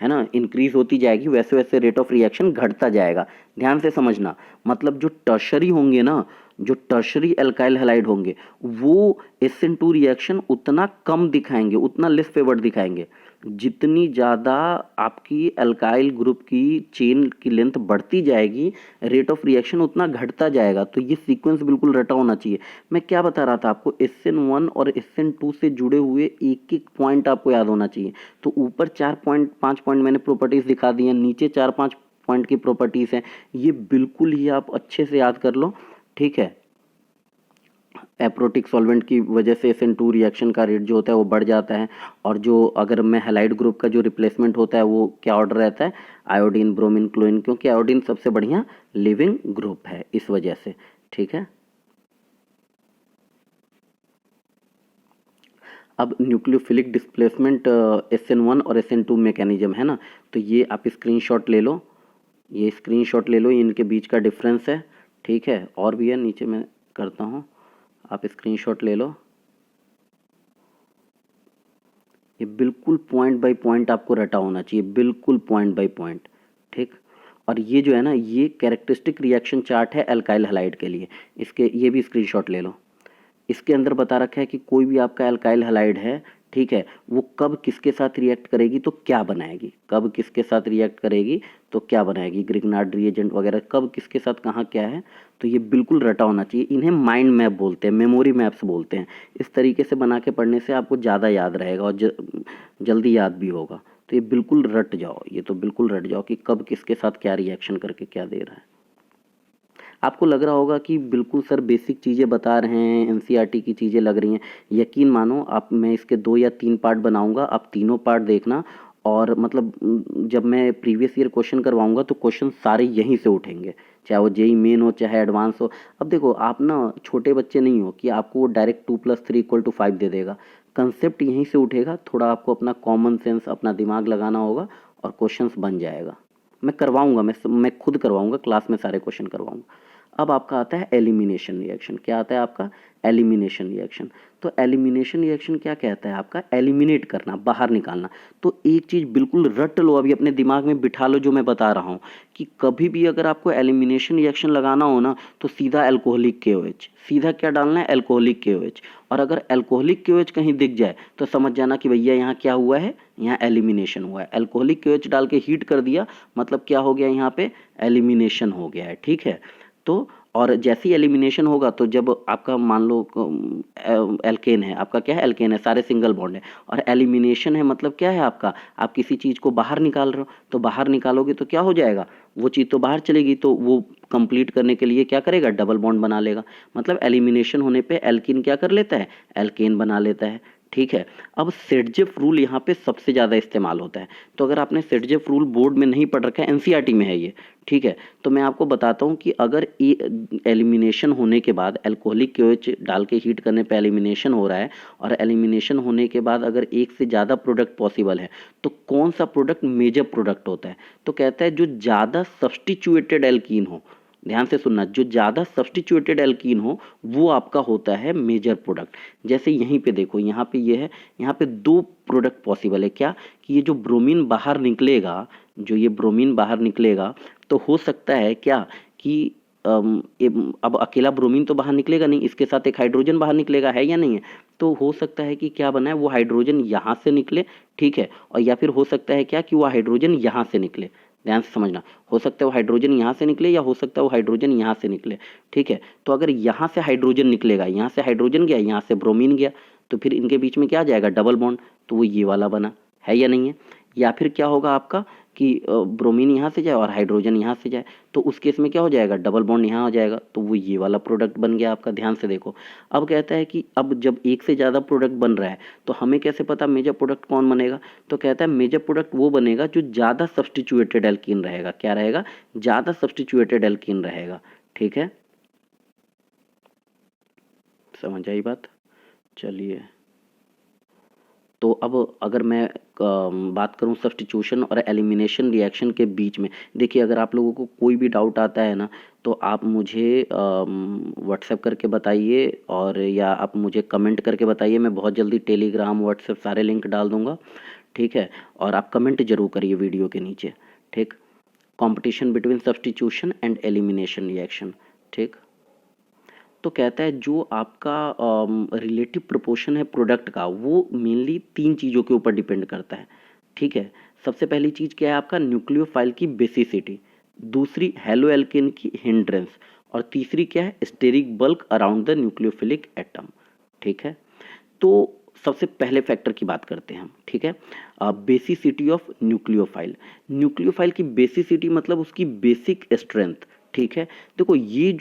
है ना इंक्रीज होती जाएगी, वैसे वैसे रेट ऑफ रिएक्शन घटता जाएगा। ध्यान से समझना, मतलब जो टर्शरी होंगे ना, जो टर्शरी अल्काइल हैलाइड होंगे वो SN2 रिएक्शन उतना कम दिखाएंगे, उतना लेस फेवर्ड दिखाएंगे। जितनी ज़्यादा आपकी अल्काइल ग्रुप की चेन की लेंथ बढ़ती जाएगी, रेट ऑफ रिएक्शन उतना घटता जाएगा। तो ये सीक्वेंस बिल्कुल रटा होना चाहिए। मैं क्या बता रहा था आपको, SN1 और SN2 से जुड़े हुए एक एक पॉइंट आपको याद होना चाहिए। तो ऊपर 4 पॉइंट 5 पॉइंट मैंने प्रॉपर्टीज दिखा दी हैं, नीचे 4-5 पॉइंट की प्रॉपर्टीज हैं, ये बिल्कुल ही आप अच्छे से याद कर लो, ठीक है। एप्रोटिक सॉल्वेंट की वजह से SN2 रिएक्शन का रेट जो होता है वो बढ़ जाता है, और जो अगर मैं हैलाइड ग्रुप का जो रिप्लेसमेंट होता है वो क्या ऑर्डर रहता है, आयोडीन, ब्रोमीन, क्लोरीन, क्योंकि आयोडीन सबसे बढ़िया लिविंग ग्रुप है इस वजह से, ठीक है। अब न्यूक्लियोफिलिक डिस्प्लेसमेंट SN1 और SN2 मैकेनिज्म है ना, तो ये आप स्क्रीनशॉट ले लो, ये स्क्रीनशॉट ले लो, इनके बीच का डिफरेंस है, ठीक है। और भी है, नीचे मैं करता हूँ, आप स्क्रीनशॉट ले लो। ये बिल्कुल पॉइंट बाय पॉइंट आपको रटा होना चाहिए, बिल्कुल पॉइंट बाय पॉइंट, ठीक। और ये जो है ना, ये कैरेक्टरिस्टिक रिएक्शन चार्ट है अल्काइल हैलाइड के लिए, इसके ये भी स्क्रीनशॉट ले लो। इसके अंदर बता रखा है कि कोई भी आपका अल्काइल हैलाइड है, ठीक है, वो कब किसके साथ रिएक्ट करेगी तो क्या बनाएगी, कब किसके साथ रिएक्ट करेगी तो क्या बनाएगी, ग्रिग्नार्ड रिएजेंट वगैरह कब किसके साथ कहाँ क्या है, तो ये बिल्कुल रटा होना चाहिए। इन्हें माइंड मैप बोलते हैं, मेमोरी मैप्स बोलते हैं। इस तरीके से बना के पढ़ने से आपको ज़्यादा याद रहेगा और जल्दी याद भी होगा। तो ये बिल्कुल रट जाओ, ये तो बिल्कुल रट जाओ कि कब किसके साथ क्या रिएक्शन करके क्या दे रहा है। आपको लग रहा होगा कि बिल्कुल सर बेसिक चीज़ें बता रहे हैं, एनसीईआरटी की चीज़ें लग रही हैं। यकीन मानो, आप मैं इसके 2 या 3 पार्ट बनाऊंगा, आप तीनों पार्ट देखना। और मतलब जब मैं प्रीवियस ईयर क्वेश्चन करवाऊंगा तो क्वेश्चन सारे यहीं से उठेंगे, चाहे वो जेई मेन हो चाहे एडवांस हो। अब देखो, आप ना छोटे बच्चे नहीं हो कि आपको वो डायरेक्ट 2+3=5 दे देगा। कंसेप्ट यहीं से उठेगा, थोड़ा आपको अपना कॉमन सेंस, अपना दिमाग लगाना होगा और क्वेश्चंस बन जाएगा। मैं करवाऊंगा, मैं खुद करवाऊंगा, क्लास में सारे क्वेश्चन करवाऊंगा। अब आपका आता है एलिमिनेशन रिएक्शन। क्या आता है आपका? Elimination reaction. तो एलिमिनेशन रिएक्शन क्या कहता है आपका? एलिमिनेट करना, बाहर निकालना। तो एक चीज़ बिल्कुल रट लो, अभी अपने दिमाग में बिठा लो जो मैं बता रहा हूँ, कि कभी भी अगर आपको एलिमिनेशन रिएक्शन लगाना हो ना, तो सीधा अल्कोहलिक KOH, सीधा क्या डालना है? Alcoholic KOH। और अगर अल्कोहलिक KOH कहीं दिख जाए तो समझ जाना कि भैया यहाँ क्या हुआ है, यहाँ एलिमिनेशन हुआ है। अल्कोहलिक KOH डाल के हीट कर दिया, मतलब क्या हो गया? यहाँ पे एलिमिनेशन हो गया है। ठीक है, तो और जैसे ही एलिमिनेशन होगा, तो जब आपका मान लो एल्केन है, आपका क्या है? एल्केन है, सारे सिंगल बॉन्ड है। और एलिमिनेशन है मतलब क्या है आपका? आप किसी चीज़ को बाहर निकाल रहे हो, तो बाहर निकालोगे तो क्या हो जाएगा? वो चीज़ तो बाहर चलेगी, तो वो कंप्लीट करने के लिए क्या करेगा? डबल बॉन्ड बना लेगा। मतलब एलिमिनेशन होने पे एल्कीन क्या कर लेता है? एल्केन बना लेता है। ठीक है, अब सेटजेफ रूल यहाँ पे सबसे ज़्यादा इस्तेमाल होता है। तो अगर आपने सेटजेफ रूल बोर्ड में नहीं पढ़ रखा है, एनसीईआरटी में है ये, ठीक है, तो मैं आपको बताता हूँ कि अगर एलिमिनेशन होने के बाद अल्कोहलिक KOH डाल के हीट करने पे एलिमिनेशन हो रहा है, और एलिमिनेशन होने के बाद अगर एक से ज़्यादा प्रोडक्ट पॉसिबल है, तो कौन सा प्रोडक्ट मेजर प्रोडक्ट होता है? तो कहता है जो ज़्यादा सब्स्टिट्यूटेड एल्कीन हो। ध्यान से सुनना, जो ज़्यादा सब्स्टिट्यूटेड एल्कीन हो वो आपका होता है मेजर प्रोडक्ट। जैसे यहीं पे देखो, यहाँ पे ये है, यहाँ पे 2 प्रोडक्ट पॉसिबल है। क्या? कि ये जो ब्रोमीन बाहर निकलेगा, जो ये ब्रोमीन बाहर निकलेगा, तो हो सकता है क्या कि अब अकेला ब्रोमीन तो बाहर निकलेगा नहीं, इसके साथ एक हाइड्रोजन बाहर निकलेगा, है या नहीं है? तो हो सकता है कि क्या बना है, वो हाइड्रोजन यहाँ से निकले, ठीक है, और या फिर हो सकता है क्या कि वो हाइड्रोजन यहाँ से निकले। ध्यान से समझना, हो सकता है वो हाइड्रोजन यहाँ से निकले, या हो सकता है वो हाइड्रोजन यहाँ से निकले। ठीक है, तो अगर यहाँ से हाइड्रोजन निकलेगा, यहाँ से हाइड्रोजन गया, यहाँ से ब्रोमीन गया, तो फिर इनके बीच में क्या आ जाएगा? Double bond. तो वो ये वाला बना, है या नहीं है? या फिर क्या होगा आपका कि ब्रोमीन यहाँ से जाए और हाइड्रोजन यहाँ से जाए, तो उस केस में क्या हो जाएगा? डबल बॉन्ड यहाँ हो जाएगा, तो वो ये वाला प्रोडक्ट बन गया आपका। ध्यान से देखो, अब कहता है कि अब जब एक से ज़्यादा प्रोडक्ट बन रहा है, तो हमें कैसे पता मेजर प्रोडक्ट कौन बनेगा? तो कहता है मेजर प्रोडक्ट वो बनेगा जो ज़्यादा सब्स्टिट्यूटेड एल्कीन रहेगा। क्या रहेगा? ज़्यादा सब्स्टिट्यूटेड एल्कीन रहेगा। ठीक है, समझ आई बात? चलिए, तो अब अगर मैं बात करूं सब्स्टिट्यूशन और एलिमिनेशन रिएक्शन के बीच में, देखिए अगर आप लोगों को कोई भी डाउट आता है ना, तो आप मुझे व्हाट्सएप करके बताइए, और या आप मुझे कमेंट करके बताइए। मैं बहुत जल्दी टेलीग्राम, व्हाट्सएप सारे लिंक डाल दूंगा। ठीक है, और आप कमेंट जरूर करिए वीडियो के नीचे। ठीक, competition between substitution and elimination reaction. ठीक, तो कहता है जो आपका रिलेटिव प्रोपोर्शन है प्रोडक्ट का, वो मेनली 3 चीज़ों के ऊपर डिपेंड करता है। ठीक है, सबसे पहली चीज़ क्या है आपका? न्यूक्लियोफाइल की बेसिसिटी, दूसरी हेलो एल्केन की हिंड्रेंस, और तीसरी क्या है? Steric bulk around the nucleophilic atom. ठीक है, तो सबसे पहले फैक्टर की बात करते हैं हम। ठीक है, बेसिसिटी ऑफ न्यूक्लियोफाइल। न्यूक्लियोफाइल की बेसिसिटी मतलब उसकी बेसिक स्ट्रेंथ। ठीक है, देखो ये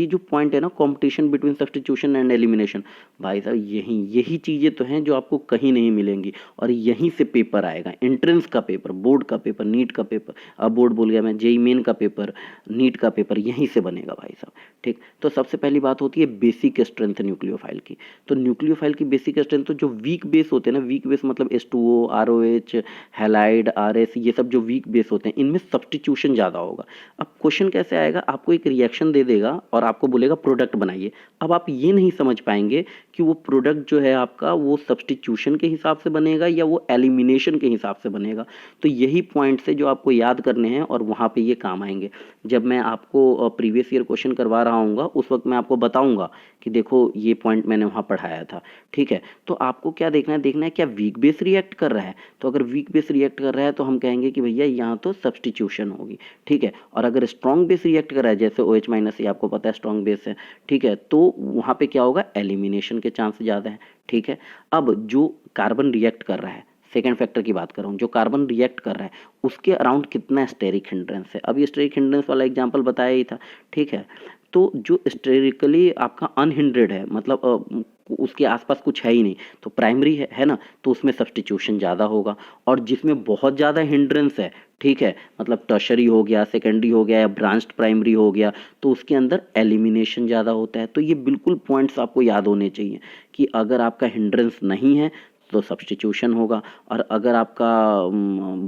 जो पॉइंट है ना, competition between substitution and elimination, भाई साहब यही चीज़ें तो हैं जो आपको कहीं नहीं मिलेंगी, और यहीं से पेपर आएगा। एंट्रेंस का पेपर, बोर्ड का पेपर, नीट का पेपर, अब बोर्ड बोल गया मैं, जेई मेन का पेपर, नीट का पेपर यहीं से बनेगा भाई साहब। ठीक, तो सबसे पहली बात होती है बेसिक स्ट्रेंथ न्यूक्लियोफाइल की। तो न्यूक्लियोफाइल की बेसिक स्ट्रेंथ, तो जो वीक बेस होते हैं ना, वीक बेस मतलब H2O, ROH, हैलाइड, RS, ये सब जो वीक बेस होते हैं, इनमें सब्स्टिट्यूशन ज़्यादा होगा। अब क्वेश्चन कैसे आएगा? आपको एक रिएक्शन दे देगा और आपको बोलेगा प्रोडक्ट बनाइए। अब आप ये नहीं समझ पाएंगे कि वो प्रोडक्ट जो है आपका, वो सब्स्टिट्यूशन के हिसाब से बनेगा या वो एलिमिनेशन के हिसाब से बनेगा। तो यही पॉइंट से जो आपको याद करने हैं, और वहाँ पे ये काम आएंगे। जब मैं आपको प्रीवियस ईयर क्वेश्चन करवा रहा हूँ, उस वक्त मैं आपको बताऊंगा कि देखो ये पॉइंट मैंने वहाँ पढ़ाया था। ठीक है, तो आपको क्या देखना है क्या वीक बेस रिएक्ट कर रहा है। तो अगर वीक बेस रिएक्ट कर रहा है तो हम कहेंगे कि भैया यहाँ तो सब्स्टिट्यूशन होगी। ठीक है, और अगर स्ट्रॉन्ग बेस रिएक्ट कर रहा है, जैसे OH- ये आपको पता है स्ट्रॉन्ग बेस है, ठीक है, तो वहाँ पे क्या होगा? एलिमिनेशन के चांस ज़्यादा है। ठीक है, अब जो कार्बन रिएक्ट कर रहा है, सेकेंड फैक्टर की बात कर रहा हूँ, जो कार्बन रिएक्ट कर रहा है उसके अराउंड कितना स्टेरिक हिंड्रेंस है। अब ये स्टेरिक हिंड्रेंस वाला एग्जांपल बताया ही था, ठीक है। तो जो स्टेरिकली आपका अनहिंड्रेड है, मतलब उसके आसपास कुछ है ही नहीं, तो प्राइमरी है ना, तो उसमें सब्स्टिट्यूशन ज़्यादा होगा। और जिसमें बहुत ज़्यादा हिंड्रेंस है, ठीक है, मतलब टर्शरी हो गया, सेकेंडरी हो गया या ब्रांच्ड प्राइमरी हो गया, तो उसके अंदर एलिमिनेशन ज़्यादा होता है। तो ये बिल्कुल पॉइंट्स आपको याद होने चाहिए कि अगर आपका हिंड्रेंस नहीं है तो सब्स्टिट्यूशन होगा, और अगर आपका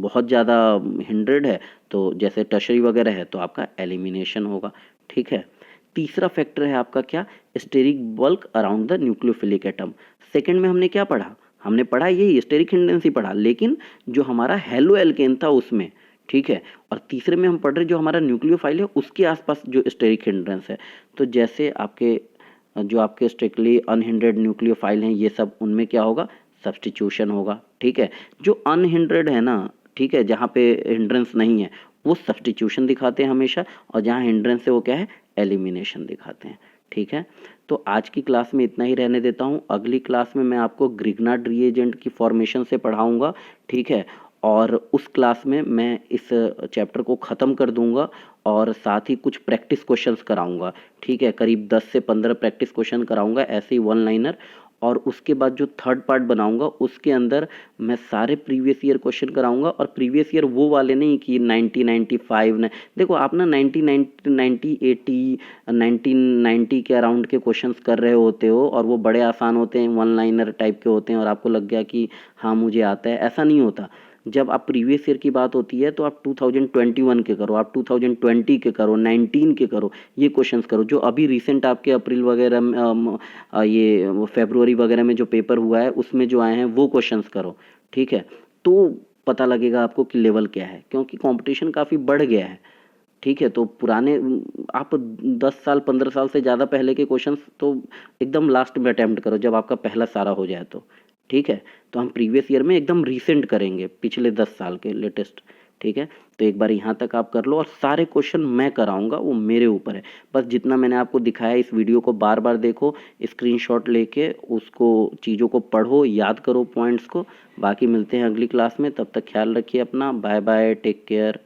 बहुत ज़्यादा हिंड्रेड है, तो जैसे टर्शरी वगैरह है, तो आपका एलिमिनेशन होगा, ठीक है। तीसरा फैक्टर है आपका क्या, steric bulk around the nucleophilic atom. Second में हमने क्या पढ़ा, हमने पढ़ा यही स्टेरिक हिंड्रेंस ही पढ़ा, लेकिन जो हमारा हेलो एल्केन था उसमें, ठीक है। और तीसरे में हम पढ़ रहे जो हमारा न्यूक्लियोफाइल है उसके आसपास जो स्टेरिक हिंड्रेंस है। तो जैसे आपके जो आपके स्ट्रिक्टली अनहिंड्रेड न्यूक्लियोफाइल हैं, ये सब उनमें क्या होगा, सब्स्टिट्यूशन होगा, ठीक है। जो अनहिंड्रेड है ना, ठीक है, जहाँ पे हिंड्रेंस नहीं है वो सब्स्टिट्यूशन दिखाते हैं हमेशा, और जहाँ हिंड्रेंस है वो क्या है, एलिमिनेशन दिखाते हैं, ठीक है। तो आज की क्लास में इतना ही रहने देता हूँ। अगली क्लास में मैं आपको ग्रिग्नार्ड रिएजेंट की फॉर्मेशन से पढ़ाऊँगा, ठीक है। और उस क्लास में मैं इस चैप्टर को ख़त्म कर दूंगा और साथ ही कुछ प्रैक्टिस क्वेश्चंस कराऊंगा, ठीक है। करीब 10 से 15 प्रैक्टिस क्वेश्चन कराऊंगा, ऐसे ही वन लाइनर। और उसके बाद जो थर्ड पार्ट बनाऊंगा उसके अंदर मैं सारे प्रीवियस ईयर क्वेश्चन कराऊंगा, और प्रीवियस ईयर वो वाले नहीं कि 1995 ने, देखो आप ना 1980 1990 के अराउंड के क्वेश्चंस कर रहे होते हो और वो बड़े आसान होते हैं, वन लाइनर टाइप के होते हैं, और आपको लग गया कि हाँ मुझे आता है, ऐसा नहीं होता। जब आप प्रीवियस ईयर की बात होती है तो आप 2021 के करो, आप 2020 के करो, 19 के करो, ये क्वेश्चंस करो। जो अभी रिसेंट आपके अप्रैल वगैरह में ये फरवरी वगैरह में जो पेपर हुआ है उसमें जो आए हैं वो क्वेश्चंस करो, ठीक है। तो पता लगेगा आपको कि लेवल क्या है, क्योंकि कंपटीशन काफ़ी बढ़ गया है, ठीक है। तो पुराने आप 10 साल 15 साल से ज़्यादा पहले के क्वेश्चंस तो एकदम लास्ट में अटेम्प्ट करो जब आपका पहला सारा हो जाए तो, ठीक है। तो हम प्रीवियस ईयर में एकदम रीसेंट करेंगे, पिछले 10 साल के लेटेस्ट, ठीक है। तो एक बार यहाँ तक आप कर लो, और सारे क्वेश्चन मैं कराऊंगा, वो मेरे ऊपर है। बस जितना मैंने आपको दिखाया इस वीडियो को बार बार देखो, स्क्रीनशॉट लेके उसको चीज़ों को पढ़ो, याद करो पॉइंट्स को। बाकी मिलते हैं अगली क्लास में, तब तक ख्याल रखिए अपना, बाय बाय, टेक केयर।